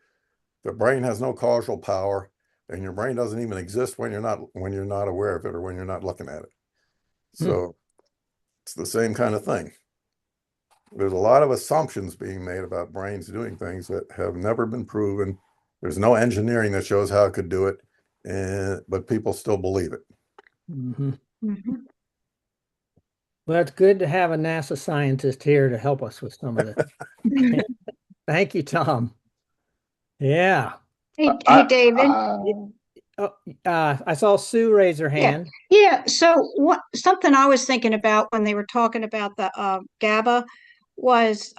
the brain has no causal power, and your brain doesn't even exist when you're not aware of it or when you're not looking at it. So it's the same kind of thing. There's a lot of assumptions being made about brains doing things that have never been proven. There's no engineering that shows how it could do it, but people still believe it. Well, it's good to have a NASA scientist here to help us with some of this. Thank you, Tom. Yeah. Hey, David. I saw Sue raise her hand. Yeah. So something I was thinking about when they were talking about the GABA was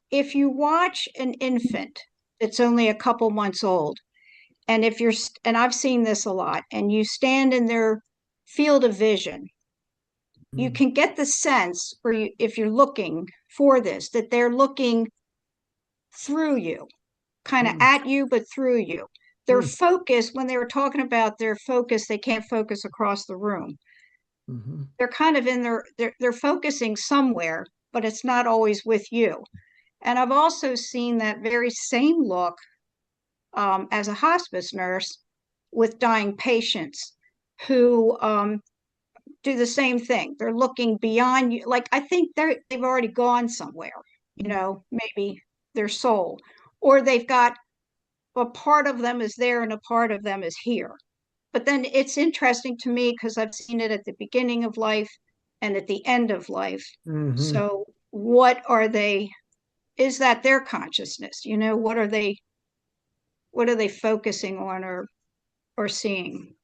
if you watch an infant it's only a couple months old. And and I've seen this a lot, and you stand in their field of vision, you Mm. can get the sense, if you're looking for this, that they're looking through you, kind of Mm. at you, but through you. Their Mm. focus, when they were talking about their focus, they can't focus across the room. Mhm. They're kind of in they're focusing somewhere, but it's not always with you. And I've also seen that very same look as a hospice nurse with dying patients who do the same thing. They're looking beyond you. Like I think they've already gone somewhere, maybe their soul, or they've got a part of them is there and a part of them is here. But then it's interesting to me because I've seen it at the beginning of life and at the end of life. Mhm. So what are they? Is that their consciousness? What are they focusing on or seeing?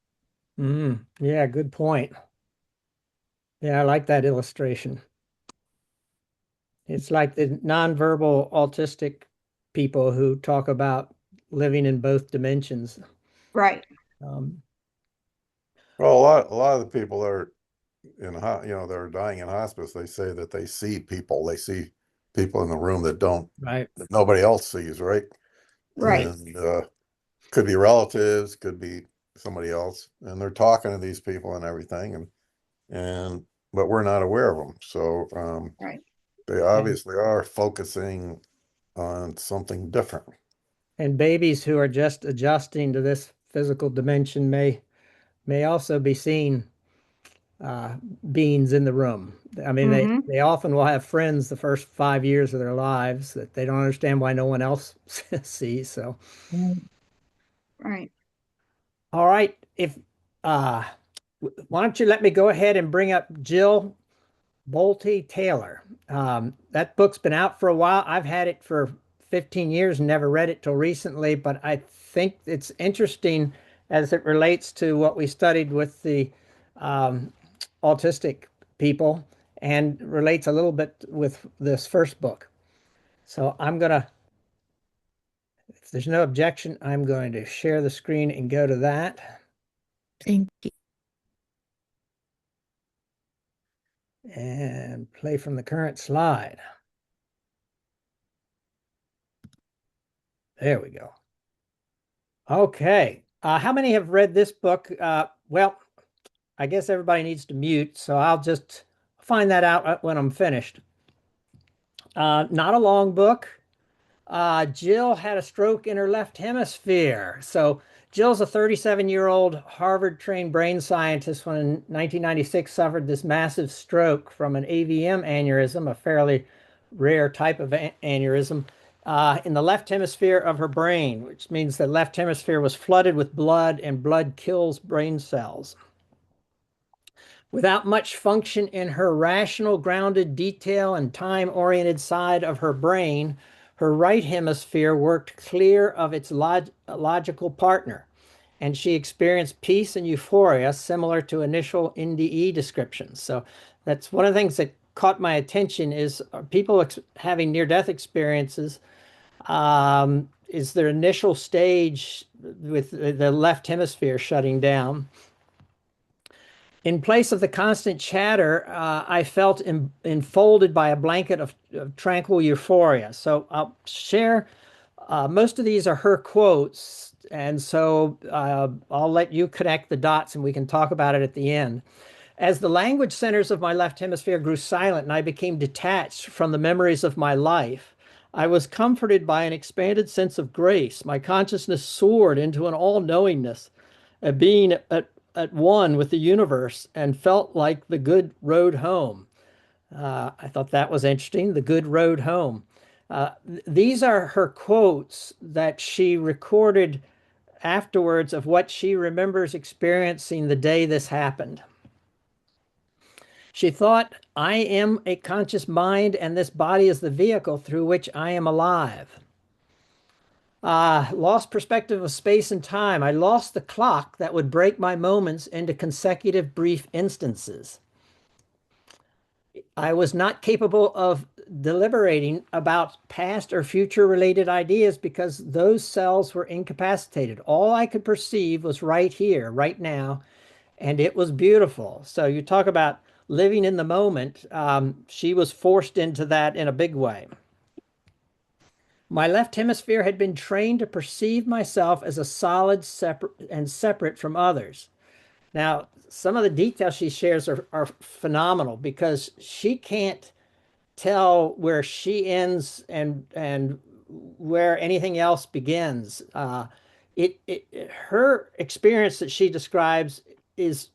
Mm. Yeah, good point. Yeah, I like that illustration. It's like the nonverbal autistic people who talk about living in both dimensions. Right. Um, Well, a lot of the people that are they're dying in hospice, they say that they see people. They see people in the room right. that nobody else sees, right? Right. And could be relatives, could be somebody else, and they're talking to these people and everything, and but we're not aware of them. So Right. they And, obviously are focusing on something different. and babies who are just adjusting to this physical dimension may also be seeing uh, beings in the room. I mean, Mm-hmm. they often will have friends the first 5 years of their lives that they don't understand why no one else sees. So, Right. all right, if uh, why don't you let me go ahead and bring up Jill Bolte Taylor. That book's been out for a while. I've had it for 15 years and never read it till recently, but I think it's interesting as it relates to what we studied with the um, autistic people and relates a little bit with this first book. So if there's no objection, I'm going to share the screen and go to that Thank you. and play from the current slide. There we go. Okay. How many have read this book? Well, I guess everybody needs to mute, so I'll just find that out when I'm finished. Not a long book. Jill had a stroke in her left hemisphere. So Jill's a 37-year-old Harvard-trained brain scientist when in 1996 suffered this massive stroke from an AVM aneurysm, a fairly rare type of aneurysm, in the left hemisphere of her brain, which means the left hemisphere was flooded with blood and blood kills brain cells. Without much function in her rational, grounded, detail, and time-oriented side of her brain, her right hemisphere worked clear of its logical partner, and she experienced peace and euphoria similar to initial NDE descriptions. So that's one of the things that caught my attention is people having near-death experiences. Is their initial stage with the left hemisphere shutting down. In place of the constant chatter, I felt enfolded by a blanket of tranquil euphoria. So I'll share, most of these are her quotes, and so I'll let you connect the dots and we can talk about it at the end. As the language centers of my left hemisphere grew silent and I became detached from the memories of my life, I was comforted by an expanded sense of grace. My consciousness soared into an all-knowingness, a being at one with the universe, and felt like the good road home. I thought that was interesting, the good road home. These are her quotes that she recorded afterwards of what she remembers experiencing the day this happened. She thought, I am a conscious mind, and this body is the vehicle through which I am alive. Lost perspective of space and time. I lost the clock that would break my moments into consecutive brief instances. I was not capable of deliberating about past or future related ideas because those cells were incapacitated. All I could perceive was right here, right now, and it was beautiful. So you talk about living in the moment. She was forced into that in a big way. My left hemisphere had been trained to perceive myself as a solid, separate from others. Now, some of the details she shares are phenomenal because she can't tell where she ends and where anything else begins. Her experience that she describes is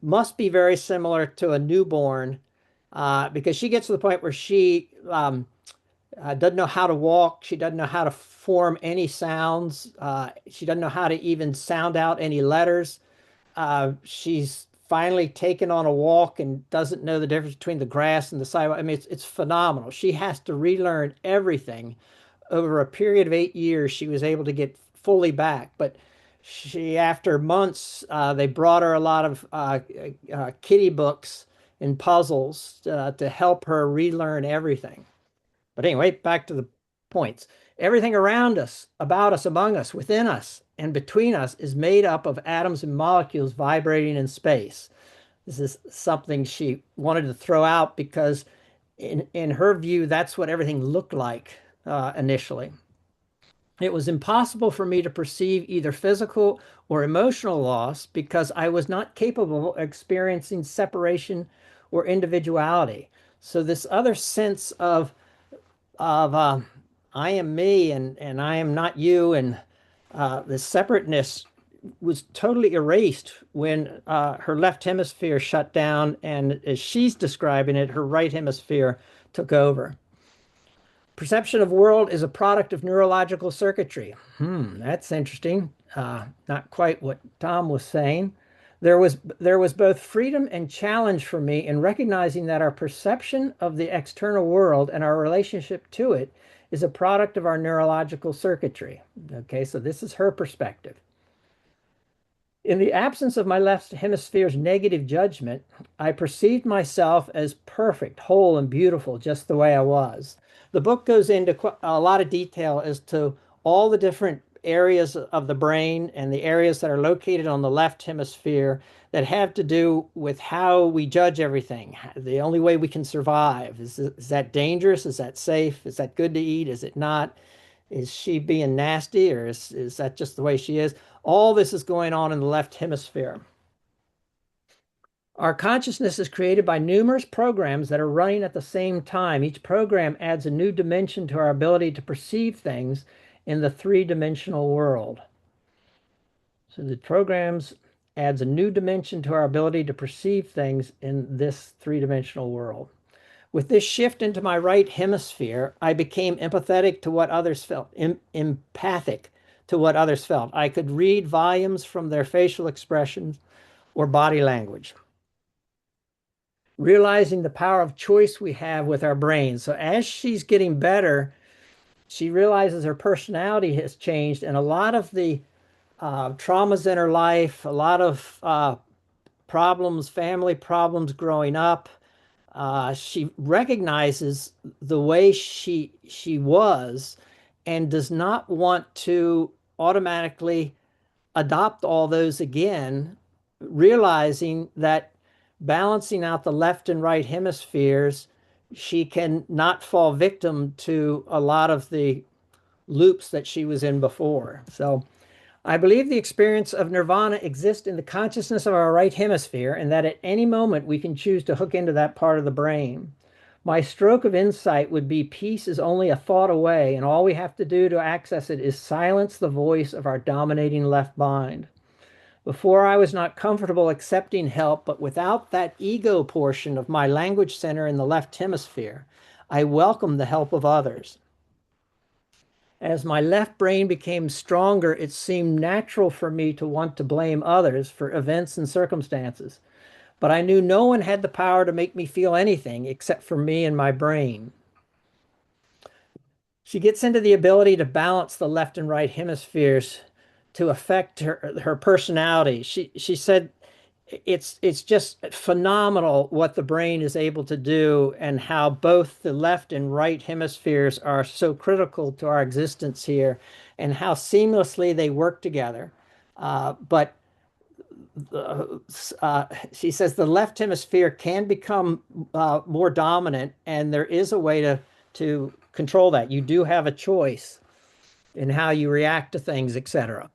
must be very similar to a newborn because she gets to the point where she doesn't know how to walk. She doesn't know how to form any sounds. She doesn't know how to even sound out any letters. She's finally taken on a walk and doesn't know the difference between the grass and the sidewalk. I mean, it's phenomenal. She has to relearn everything. Over a period of 8 years, she was able to get fully back. But she, after months, they brought her a lot of kitty books and puzzles to help her relearn everything. But anyway, back to the points. Everything around us, about us, among us, within us, and between us is made up of atoms and molecules vibrating in space. This is something she wanted to throw out because, in her view, that's what everything looked like initially. It was impossible for me to perceive either physical or emotional loss because I was not capable of experiencing separation or individuality. So, this other sense of I am me and I am not you, and the separateness was totally erased when her left hemisphere shut down, and as she's describing it, her right hemisphere took over. Perception of world is a product of neurological circuitry. That's interesting. Not quite what Tom was saying. There was both freedom and challenge for me in recognizing that our perception of the external world and our relationship to it is a product of our neurological circuitry. Okay, so this is her perspective. In the absence of my left hemisphere's negative judgment, I perceived myself as perfect, whole, and beautiful, just the way I was. The book goes into a lot of detail as to all the different areas of the brain and the areas that are located on the left hemisphere that have to do with how we judge everything. The only way we can survive. Is that dangerous? Is that safe? Is that good to eat? Is it not? Is she being nasty, or is that just the way she is? All this is going on in the left hemisphere. Our consciousness is created by numerous programs that are running at the same time. Each program adds a new dimension to our ability to perceive things in the three-dimensional world. So the programs adds a new dimension to our ability to perceive things in this three-dimensional world. With this shift into my right hemisphere, I became empathetic to what others felt, empathic to what others felt. I could read volumes from their facial expressions or body language. Realizing the power of choice we have with our brains. So as she's getting better, she realizes her personality has changed, and a lot of the traumas in her life, a lot of problems, family problems growing up, she recognizes the way she was and does not want to automatically adopt all those again, realizing that balancing out the left and right hemispheres, she can not fall victim to a lot of the loops that she was in before. So I believe the experience of nirvana exists in the consciousness of our right hemisphere, and that at any moment we can choose to hook into that part of the brain. My stroke of insight would be peace is only a thought away, and all we have to do to access it is silence the voice of our dominating left mind. Before, I was not comfortable accepting help, but without that ego portion of my language center in the left hemisphere, I welcomed the help of others. As my left brain became stronger, it seemed natural for me to want to blame others for events and circumstances. But I knew no one had the power to make me feel anything except for me and my brain. She gets into the ability to balance the left and right hemispheres to affect her personality. She said it's just phenomenal what the brain is able to do and how both the left and right hemispheres are so critical to our existence here and how seamlessly they work together. But she says the left hemisphere can become more dominant, and there is a way to control that. You do have a choice in how you react to things, etc.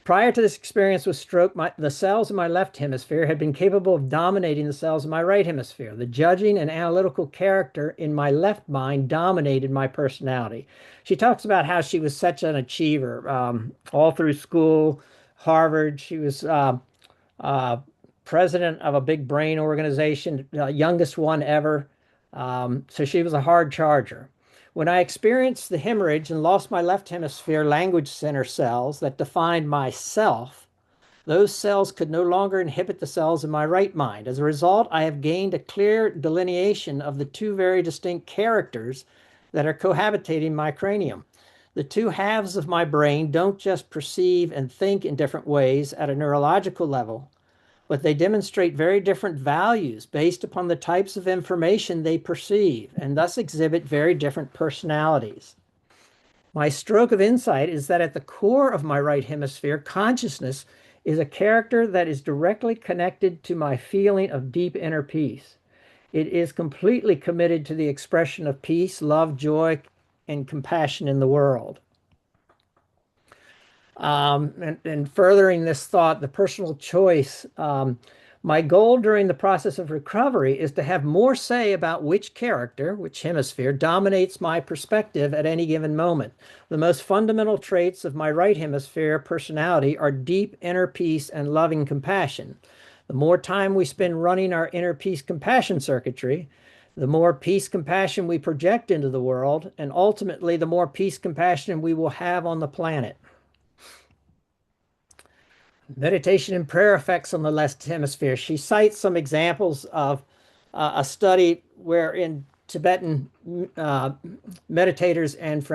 Prior to this experience with stroke, the cells in my left hemisphere had been capable of dominating the cells in my right hemisphere. The judging and analytical character in my left mind dominated my personality. She talks about how she was such an achiever all through school, Harvard. She was uh, president of a big brain organization, youngest one ever. So she was a hard charger. When I experienced the hemorrhage and lost my left hemisphere language center cells that defined myself, those cells could no longer inhibit the cells in my right mind. As a result, I have gained a clear delineation of the two very distinct characters that are cohabitating my cranium. The two halves of my brain don't just perceive and think in different ways at a neurological level, but they demonstrate very different values based upon the types of information they perceive and thus exhibit very different personalities. My stroke of insight is that at the core of my right hemisphere, consciousness is a character that is directly connected to my feeling of deep inner peace. It is completely committed to the expression of peace, love, joy, and compassion in the world. And furthering this thought, the personal choice. My goal during the process of recovery is to have more say about which character, which hemisphere, dominates my perspective at any given moment. The most fundamental traits of my right hemisphere personality are deep inner peace and loving compassion. The more time we spend running our inner peace compassion circuitry, the more peace compassion we project into the world, and ultimately the more peace compassion we will have on the planet. Meditation and prayer effects on the left hemisphere. She cites some examples of a study where in Tibetan meditators and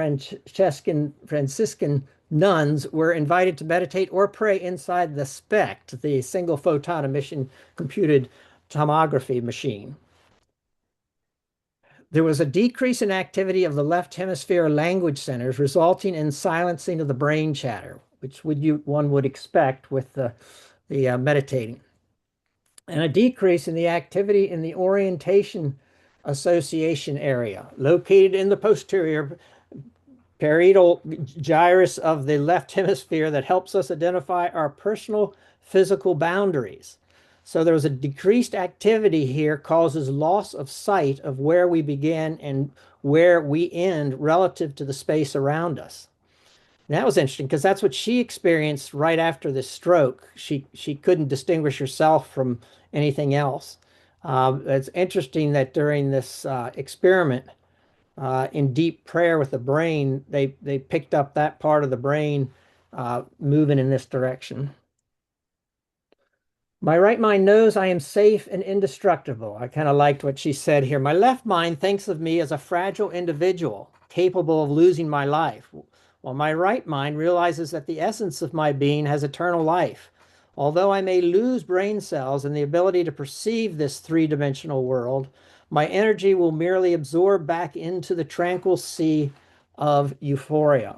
Franciscan nuns were invited to meditate or pray inside the SPECT, the single photon emission computed tomography machine. There was a decrease in activity of the left hemisphere language centers, resulting in silencing of the brain chatter, which one would expect with the meditating, and a decrease in the activity in the orientation association area, located in the posterior parietal gyrus of the left hemisphere that helps us identify our personal physical boundaries. So there was a decreased activity here causes loss of sight of where we begin and where we end relative to the space around us. And that was interesting because that's what she experienced right after this stroke. She couldn't distinguish herself from anything else. It's interesting that during this experiment in deep prayer with the brain, they picked up that part of the brain moving in this direction. My right mind knows I am safe and indestructible. I kind of liked what she said here. My left mind thinks of me as a fragile individual capable of losing my life, while my right mind realizes that the essence of my being has eternal life. Although I may lose brain cells and the ability to perceive this three-dimensional world, my energy will merely absorb back into the tranquil sea of euphoria.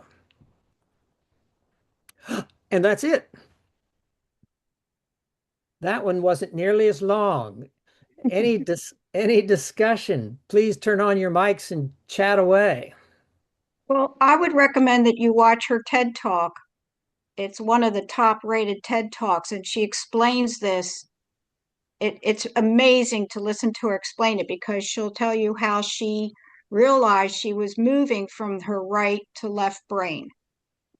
And that's it. That one wasn't nearly as long. Any discussion? Please turn on your mics and chat away. Well, I would recommend that you watch her TED Talk. It's one of the top rated TED Talks, and she explains this. It's amazing to listen to her explain it because she'll tell you how she realized she was moving from her right to left brain,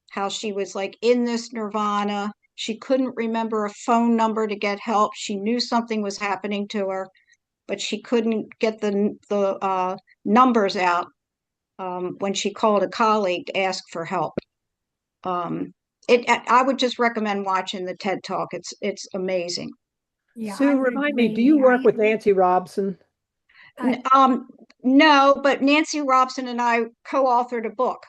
how she was like in this nirvana. She couldn't remember a phone number to get help. She knew something was happening to her, but she couldn't get the numbers out when she called a colleague to ask for help. I would just recommend watching the TED Talk. It's amazing. Yeah, I Sue, would remind me, do agree. you work with Nancy Robson? No, but Nancy Robson and I co-authored a book.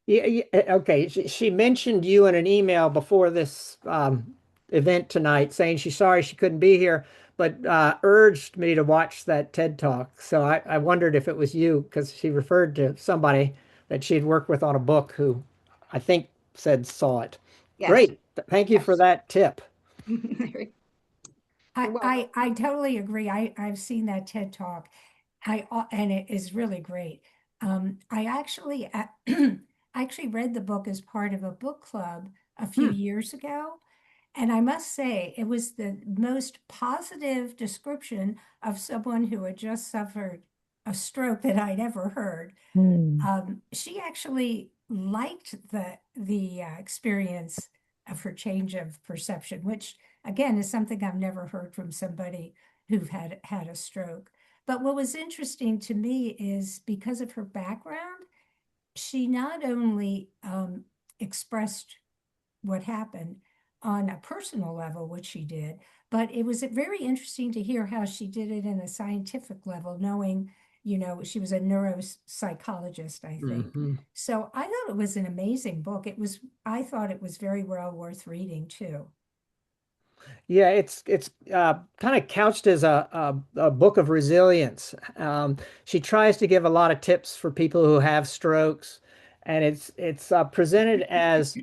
Yeah, okay. She mentioned you in an email before this event tonight, saying she's sorry she couldn't be here, but urged me to watch that TED Talk. So I wondered if it was you, because she referred to somebody that she'd worked with on a book who I think said saw it. Yes. Great. Thank you for Yes. that tip. You're I, welcome. I totally agree. I've seen that TED Talk. And it is really great. I actually actually read the book as part of a book club a few Hmm. years ago. And I must say, it was the most positive description of someone who had just suffered a stroke that I'd ever heard. Hmm. She actually liked the experience of her change of perception, which again is something I've never heard from somebody who've had a stroke. But what was interesting to me is because of her background, she not only expressed what happened on a personal level, which she did, but it was very interesting to hear how she did it in a scientific level, knowing, she was a neuropsychologist, I think. Mhm. So I thought it was an amazing book. I thought it was very well worth reading too. Yeah, it's kind of couched as a book of resilience. She tries to give a lot of tips for people who have strokes, and it's presented as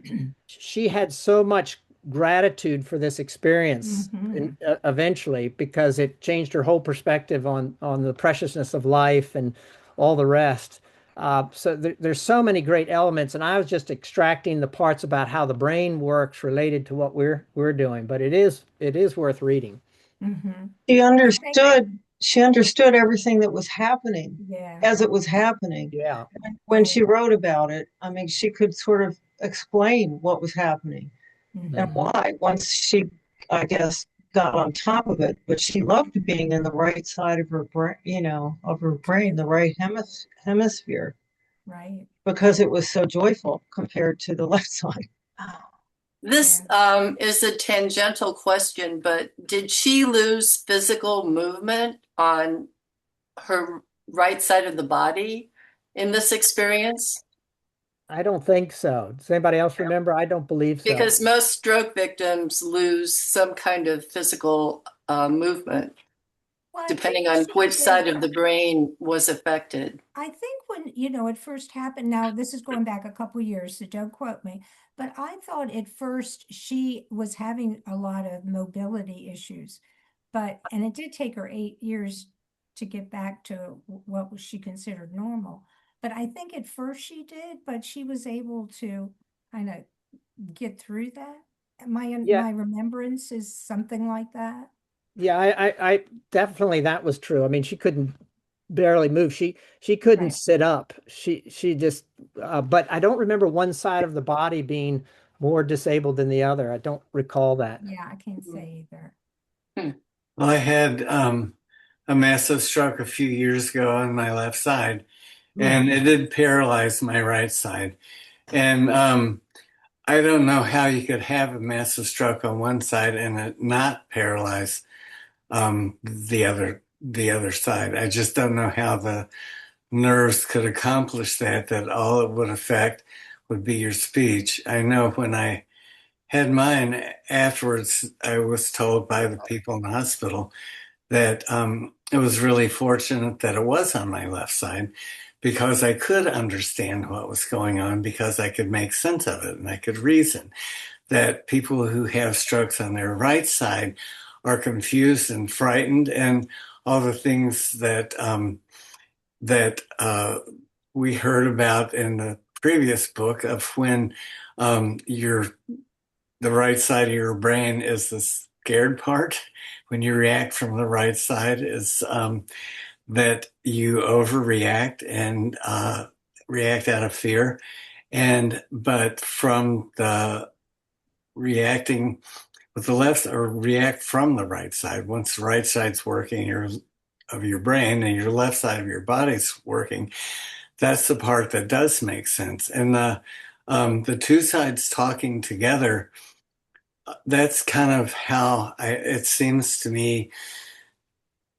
she had so much gratitude for this experience Hmm. eventually, because it changed her whole perspective on the preciousness of life and all the rest. So there's so many great elements, and I was just extracting the parts about how the brain works related to what we're doing. But it is worth reading. Hmm. She I think, understood everything that was happening yeah, as it was happening. Yeah. And when right. she wrote about it, I mean, she could sort of explain what was happening and Hmm. Mhm. why once she, I guess, got on top of it. But she loved being in the right side of her brain, of her brain, the right hemisphere, Right. because it was so joyful compared to the left side. This Yeah. is a tangential question, but did she lose physical movement on her right side of the body in this experience? I don't think so. Does anybody else remember? I don't believe so. Because most stroke victims lose some kind of physical movement, Well, I think depending on she which did. side of the brain was affected. I think when, it first happened, now this is going back a couple years, so don't quote me, but I thought at first she was having a lot of mobility issues. And it did take her 8 years to get back to what was she considered normal. But I think at first she did, but she was able to kind of get through that. Yeah, My remembrance is something like that. yeah, I definitely, that was true. I mean, she couldn't barely move. She couldn't Right. sit up. She just but I don't remember one side of the body being more disabled than the other. I don't recall that. Yeah, I can't say either. Hmm. Well, I had a massive stroke a few years ago on my left side, Hmm. and it did paralyze my right side. And I don't know how you could have a massive stroke on one side and it not paralyze the other side. I just don't know how the nerves could accomplish that. That all it would affect would be your speech. I know when I had mine afterwards, I was told by the people in the hospital that it was really fortunate that it was on my left side because I could understand what was going on because I could make sense of it and I could reason. That people who have strokes on their right side are confused and frightened and all the things that we heard about in the previous book of when your the right side of your brain is the scared part when you react from the right side is that you overreact and react out of fear and but from the reacting with the left or react from the right side once the right side's working of your brain and your left side of your body's working, that's the part that does make sense. And the two sides talking together, that's kind of how it seems to me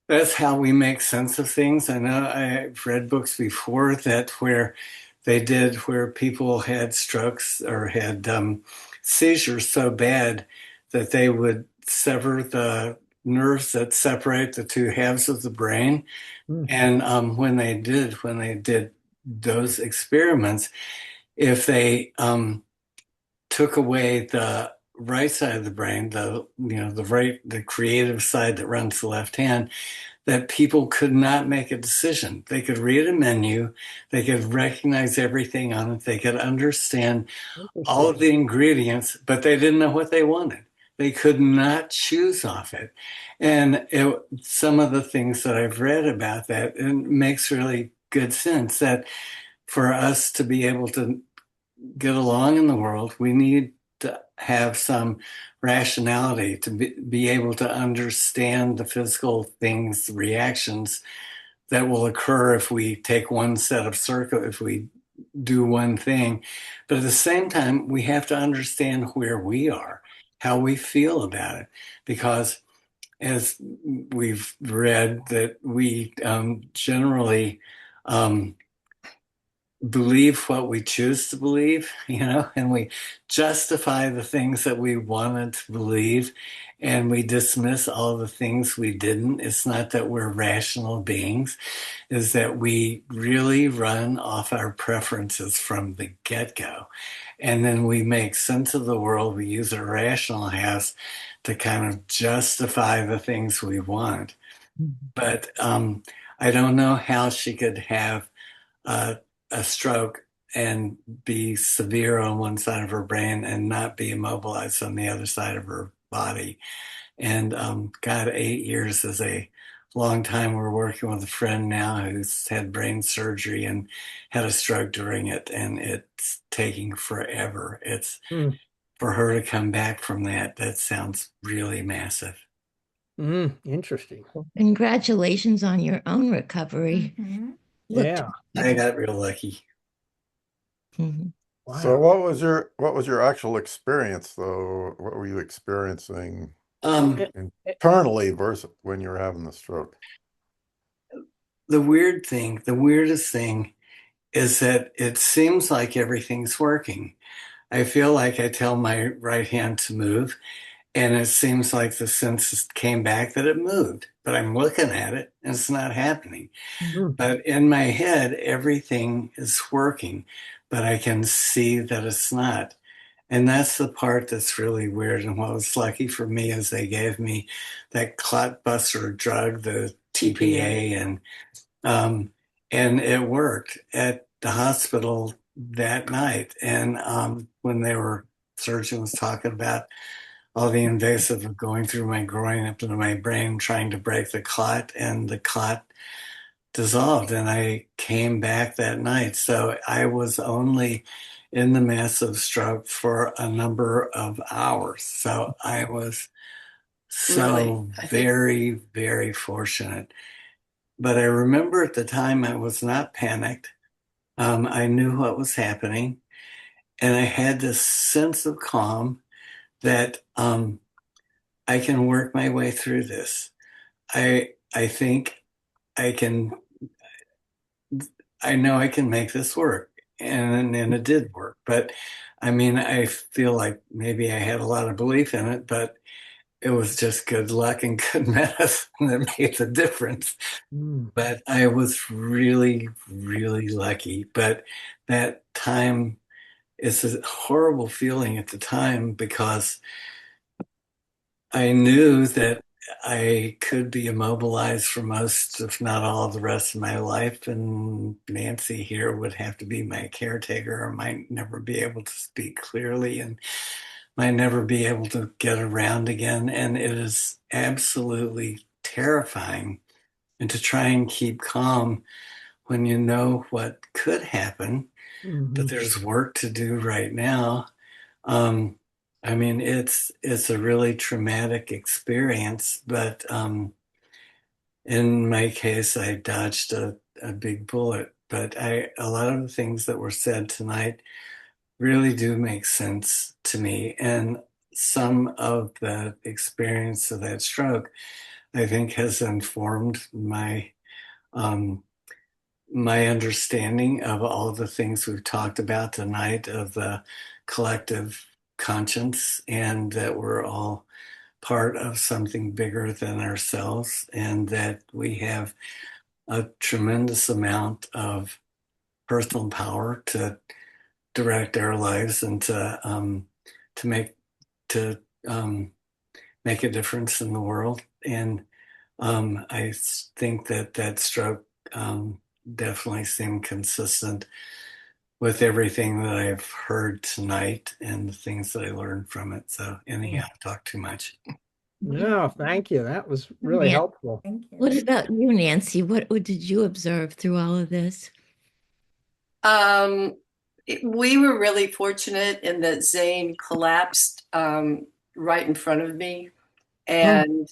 that's how we make sense of things. I know I've read books before that where people had strokes or had seizures so bad that they would sever the nerves that separate the two halves of the brain. And when they did those experiments, if they took away the right side of the brain, the creative side that runs the left hand, that people could not make a decision. They could read a menu, they could recognize everything on it, they could understand all of the ingredients, but they didn't know what they wanted. They could not choose off it. And some of the things that I've read about that, it makes really good sense that for us to be able to get along in the world, we need to have some rationality to be able to understand the physical things, the reactions that will occur if we take one set of circuit, if we do one thing. But at the same time, we have to understand where we are, how we feel about it, because as we've read that we generally believe what we choose to believe, and we justify the things that we wanted to believe and we dismiss all the things we didn't. It's not that we're rational beings, is that we really run off our preferences from the get-go. And then we make sense of the world. We use our rational halves to kind of justify the things we want. But I don't know how she could have a stroke and be severe on one side of her brain and not be immobilized on the other side of her body. And God, 8 years is a long time. We're working with a friend now who's had brain surgery and had a stroke during it, and it's taking forever. It's for her to come back from that. That sounds really massive. Interesting. Congratulations on your own recovery. Yeah. I got real lucky. Wow. So what was your actual experience though? What were you experiencing internally versus when you were having the stroke? The weirdest thing is that it seems like everything's working. I feel like I tell my right hand to move, and it seems like the sense came back that it moved, but I'm looking at it and it's not happening. But in my head, everything is working, but I can see that it's not. And that's the part that's really weird. And what was lucky for me is they gave me that clot buster drug, the TPA, and it worked at the hospital that night. And when surgeon was talking about all the invasive of going through my groin up into my brain, trying to break the clot, and the clot dissolved, and I came back that night. So I was only in the massive stroke for a number of hours. So I was so very, very fortunate. But I remember at the time I was not panicked. I knew what was happening, and I had this sense of calm that I can work my way through this. I think I can. I know I can make this work, and it did work. But I mean, I feel like maybe I had a lot of belief in it, but it was just good luck and good medicine that made the difference. But I was really, really lucky. But that time, it's a horrible feeling at the time because I knew that I could be immobilized for most, if not all, of the rest of my life. And Nancy here would have to be my caretaker. I might never be able to speak clearly and might never be able to get around again. And it is absolutely terrifying. And to try and keep calm when you know what could happen, but there's work to do right now. I mean, it's a really traumatic experience, but in my case, I dodged a big bullet. But a lot of the things that were said tonight really do make sense to me. And some of the experience of that stroke, I think, has informed um, my understanding of all the things we've talked about tonight, of the collective conscience and that we're all part of something bigger than ourselves, and that we have a tremendous amount of personal power to direct our lives and to make to make a difference in the world. And I think that that stroke definitely seemed consistent with everything that I've heard tonight and the things that I learned from it. So anyhow, I talked too much. No, thank you. That was really Yeah. helpful. Thank you. What about you, Nancy? What did you observe through all of this? We were really fortunate in that Zane collapsed right in front of me, and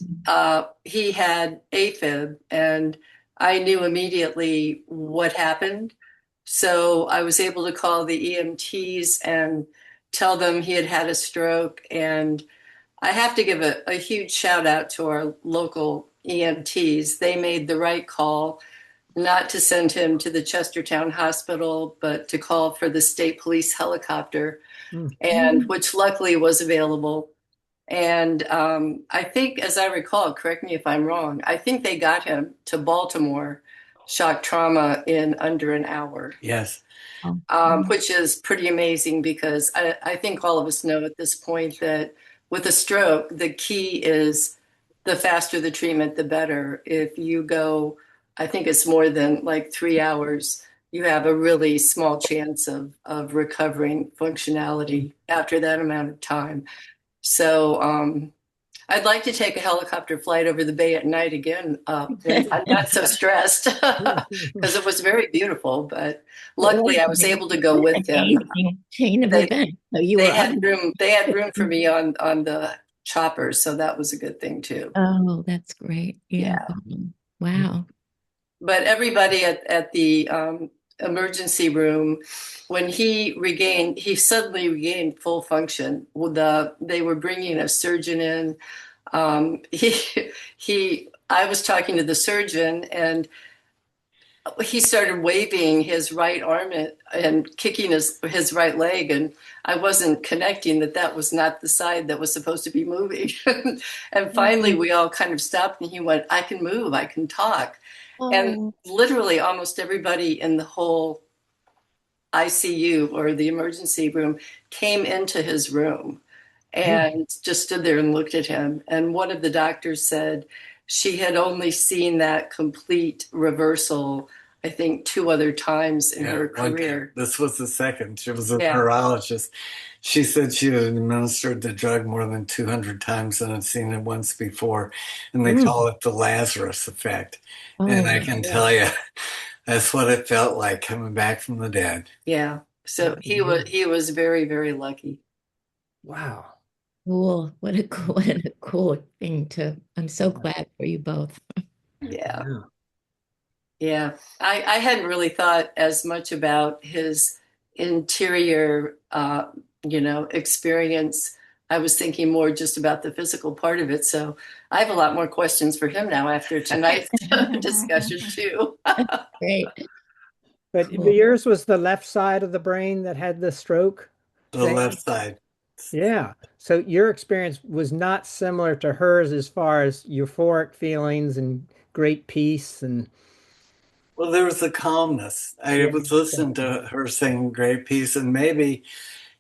he had AFib, and I knew immediately what happened. So I was able to call the EMTs and tell them he had had a stroke. And I have to give a huge shout out to our local EMTs. They made the right call not to send him to the Chestertown Hospital, but to call for the state police helicopter, and which luckily was available. And I think, as I recall, correct me if I'm wrong, I think they got him to Baltimore shock trauma in under an hour. Yes. Which is pretty amazing, because I think all of us know at this point that with a stroke, the key is the faster the treatment, the better. If you go, I think it's more than like 3 hours, you have a really small chance of recovering functionality after that amount of time. So I'd like to take a helicopter flight over the bay at night again. When I'm not so stressed, because it was very beautiful. But luckily, I was able to go with them. Amazing chain of They- events. So you They were had room. They had room for me on the chopper, so that was a good thing too. Oh, that's great. Yeah. Wow. But everybody at the emergency room, when he suddenly regained full function. They were bringing a surgeon in. I was talking to the surgeon, and he started waving his right arm and kicking his right leg, and I wasn't connecting that was not the side that was supposed to be moving. And finally, we all kind of stopped, and he went, "I can move, I can talk." And literally almost everybody in the whole ICU, or the emergency room, came into his room and just stood there and looked at him. And one of the doctors said she had only seen that complete reversal, I think, 2 other times in her career. This was the second. She was a neurologist. She said she had administered the drug more than 200 times and had seen it once before. And they call it the Lazarus effect. And I can tell you, that's what it felt like coming back from the dead. Yeah. So he was very, very lucky. Wow. Cool. What a cool thing to. I'm so glad for you both. Yeah. Yeah. I hadn't really thought as much about his interior, experience. I was thinking more just about the physical part of it. So I have a lot more questions for him now after tonight's discussion too. Great. But yours was the left side of the brain that had the stroke? The left side. Yeah. So your experience was not similar to hers as far as euphoric feelings and great peace and. Well, there was a calmness. I was listening to her sing great peace, and maybe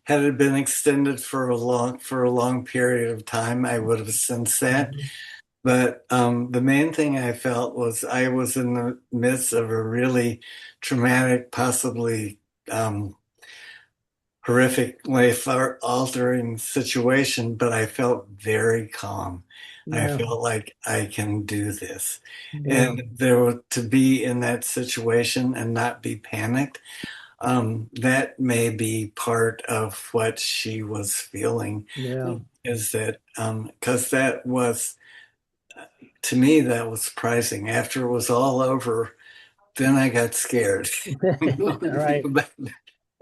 had it been extended for a long period of time, I would have sensed that. But the main thing I felt was I was in the midst of a really traumatic, possibly horrific, life-altering situation, but I felt very calm. I felt like I can do this. And to be in that situation and not be panicked, that may be part of what she was feeling. Is that because that was, to me, that was surprising. After it was all over, then I got scared. Right. But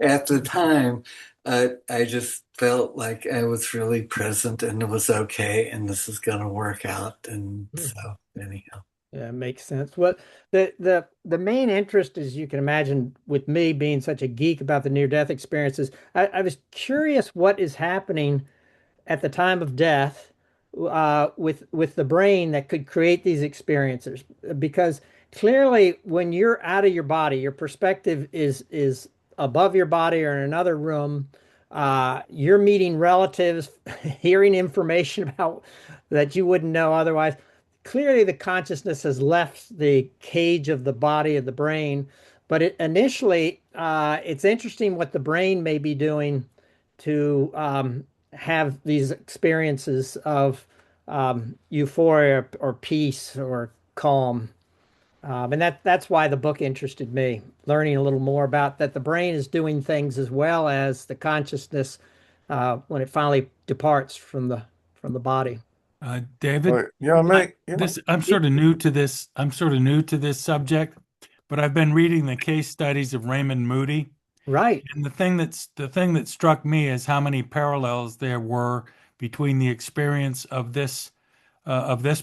at the time, I just felt like I was really present and it was okay, and this is going to work out. And so, anyhow. Yeah, makes sense. Well, the main interest, as you can imagine, with me being such a geek about the near-death experiences, I was curious what is happening at the time of death with the brain that could create these experiences. Because clearly, when you're out of your body, your perspective is above your body or in another room. You're meeting relatives, hearing information about that you wouldn't know otherwise. Clearly, the consciousness has left the cage of the body of the brain. But initially, it's interesting what the brain may be doing to have these experiences of euphoria or peace or calm. And that's why the book interested me, learning a little more about that the brain is doing things as well as the consciousness when it finally departs from the body. David, Yeah, I, mate. I'm sort of new to this. I'm sort of new to this subject, but I've been reading the case studies of Raymond Moody, Right. and the thing that struck me is how many parallels there were between the experience of this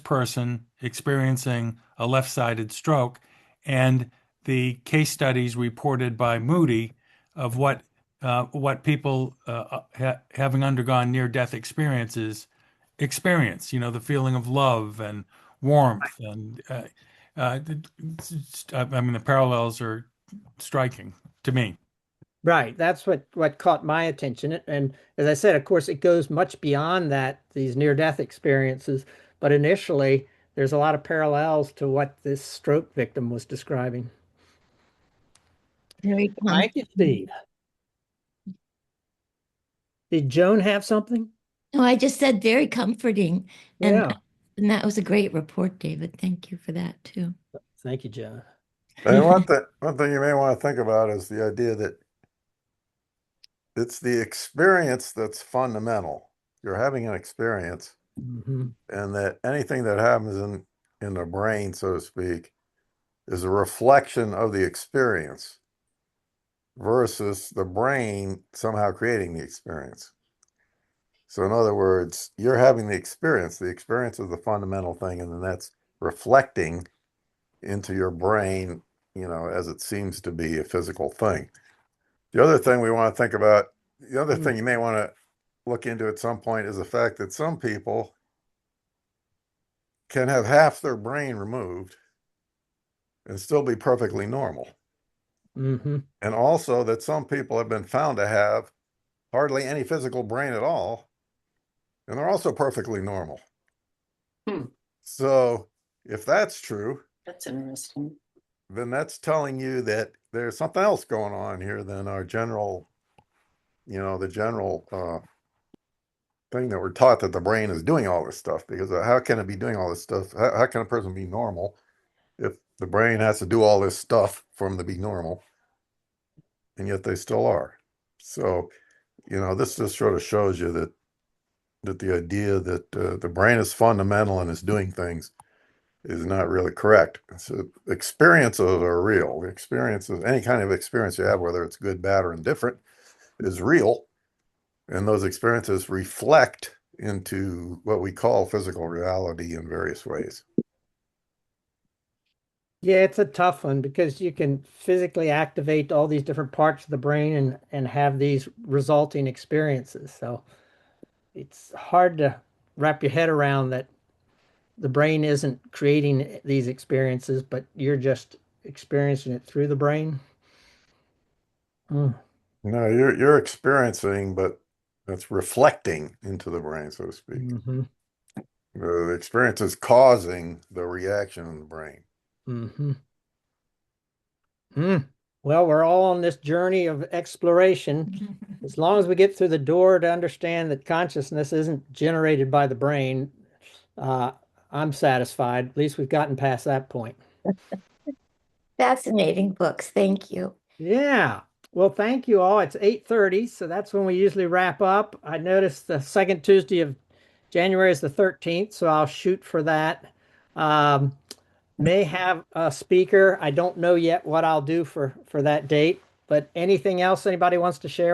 person experiencing a left-sided stroke and the case studies reported by Moody of what people having undergone near-death experiences experience. You know, the feeling of love and warmth, and uh, I mean, the parallels are striking to me. Right. That's what caught my attention. And as I said, of course, it goes much beyond that, these near-death experiences. But initially, there's a lot of parallels to what this stroke victim was describing. Very Thank you, comforting. Steve. Did Joan have something? No, I just said very comforting. And Yeah. and that was a great report, David. Thank you for that too. Thank you, Joan. And one thing you may want to think about is the idea that it's the experience that's fundamental. You're having an experience, Hmm. and that anything that happens in the brain, so to speak, is a reflection of the experience versus the brain somehow creating the experience. So in other words, you're having the experience. The experience is the fundamental thing, and then that's reflecting into your brain, as it seems to be a physical thing. The other thing we want to think about, the other thing you may want to look into at some point is the fact that some people can have half their brain removed and still be perfectly normal. Hmm. And also that some people have been found to have hardly any physical brain at all, and they're also perfectly normal. Hmm. So if that's true, That's interesting. then that's telling you that there's something else going on here than our general, the general thing that we're taught that the brain is doing all this stuff. Because how can it be doing all this stuff? How can a person be normal if the brain has to do all this stuff for them to be normal, and yet they still are? So, this just sort of shows you that the idea that the brain is fundamental and is doing things is not really correct. So experiences are real. Experiences, any kind of experience you have, whether it's good, bad, or indifferent, is real. And those experiences reflect into what we call physical reality in various ways. Yeah, it's a tough one because you can physically activate all these different parts of the brain and have these resulting experiences. So it's hard to wrap your head around that the brain isn't creating these experiences, but you're just experiencing it through the brain. Mm. No, you're experiencing, but that's reflecting into the brain, so to speak. Hmm. The experience is causing the reaction in the brain. Hmm. Mm. Well, we're all on this journey of exploration. As long as we get through the door to understand that consciousness isn't generated by the brain, uh, I'm satisfied. At least we've gotten past that point. Fascinating books. Thank you. Yeah. Well, thank you all. It's 8:30, so that's when we usually wrap up. I noticed the second Tuesday of January is the 13th, so I'll shoot for that. Um, may have a speaker. I don't know yet what I'll do for that date, but anything else anybody wants to share with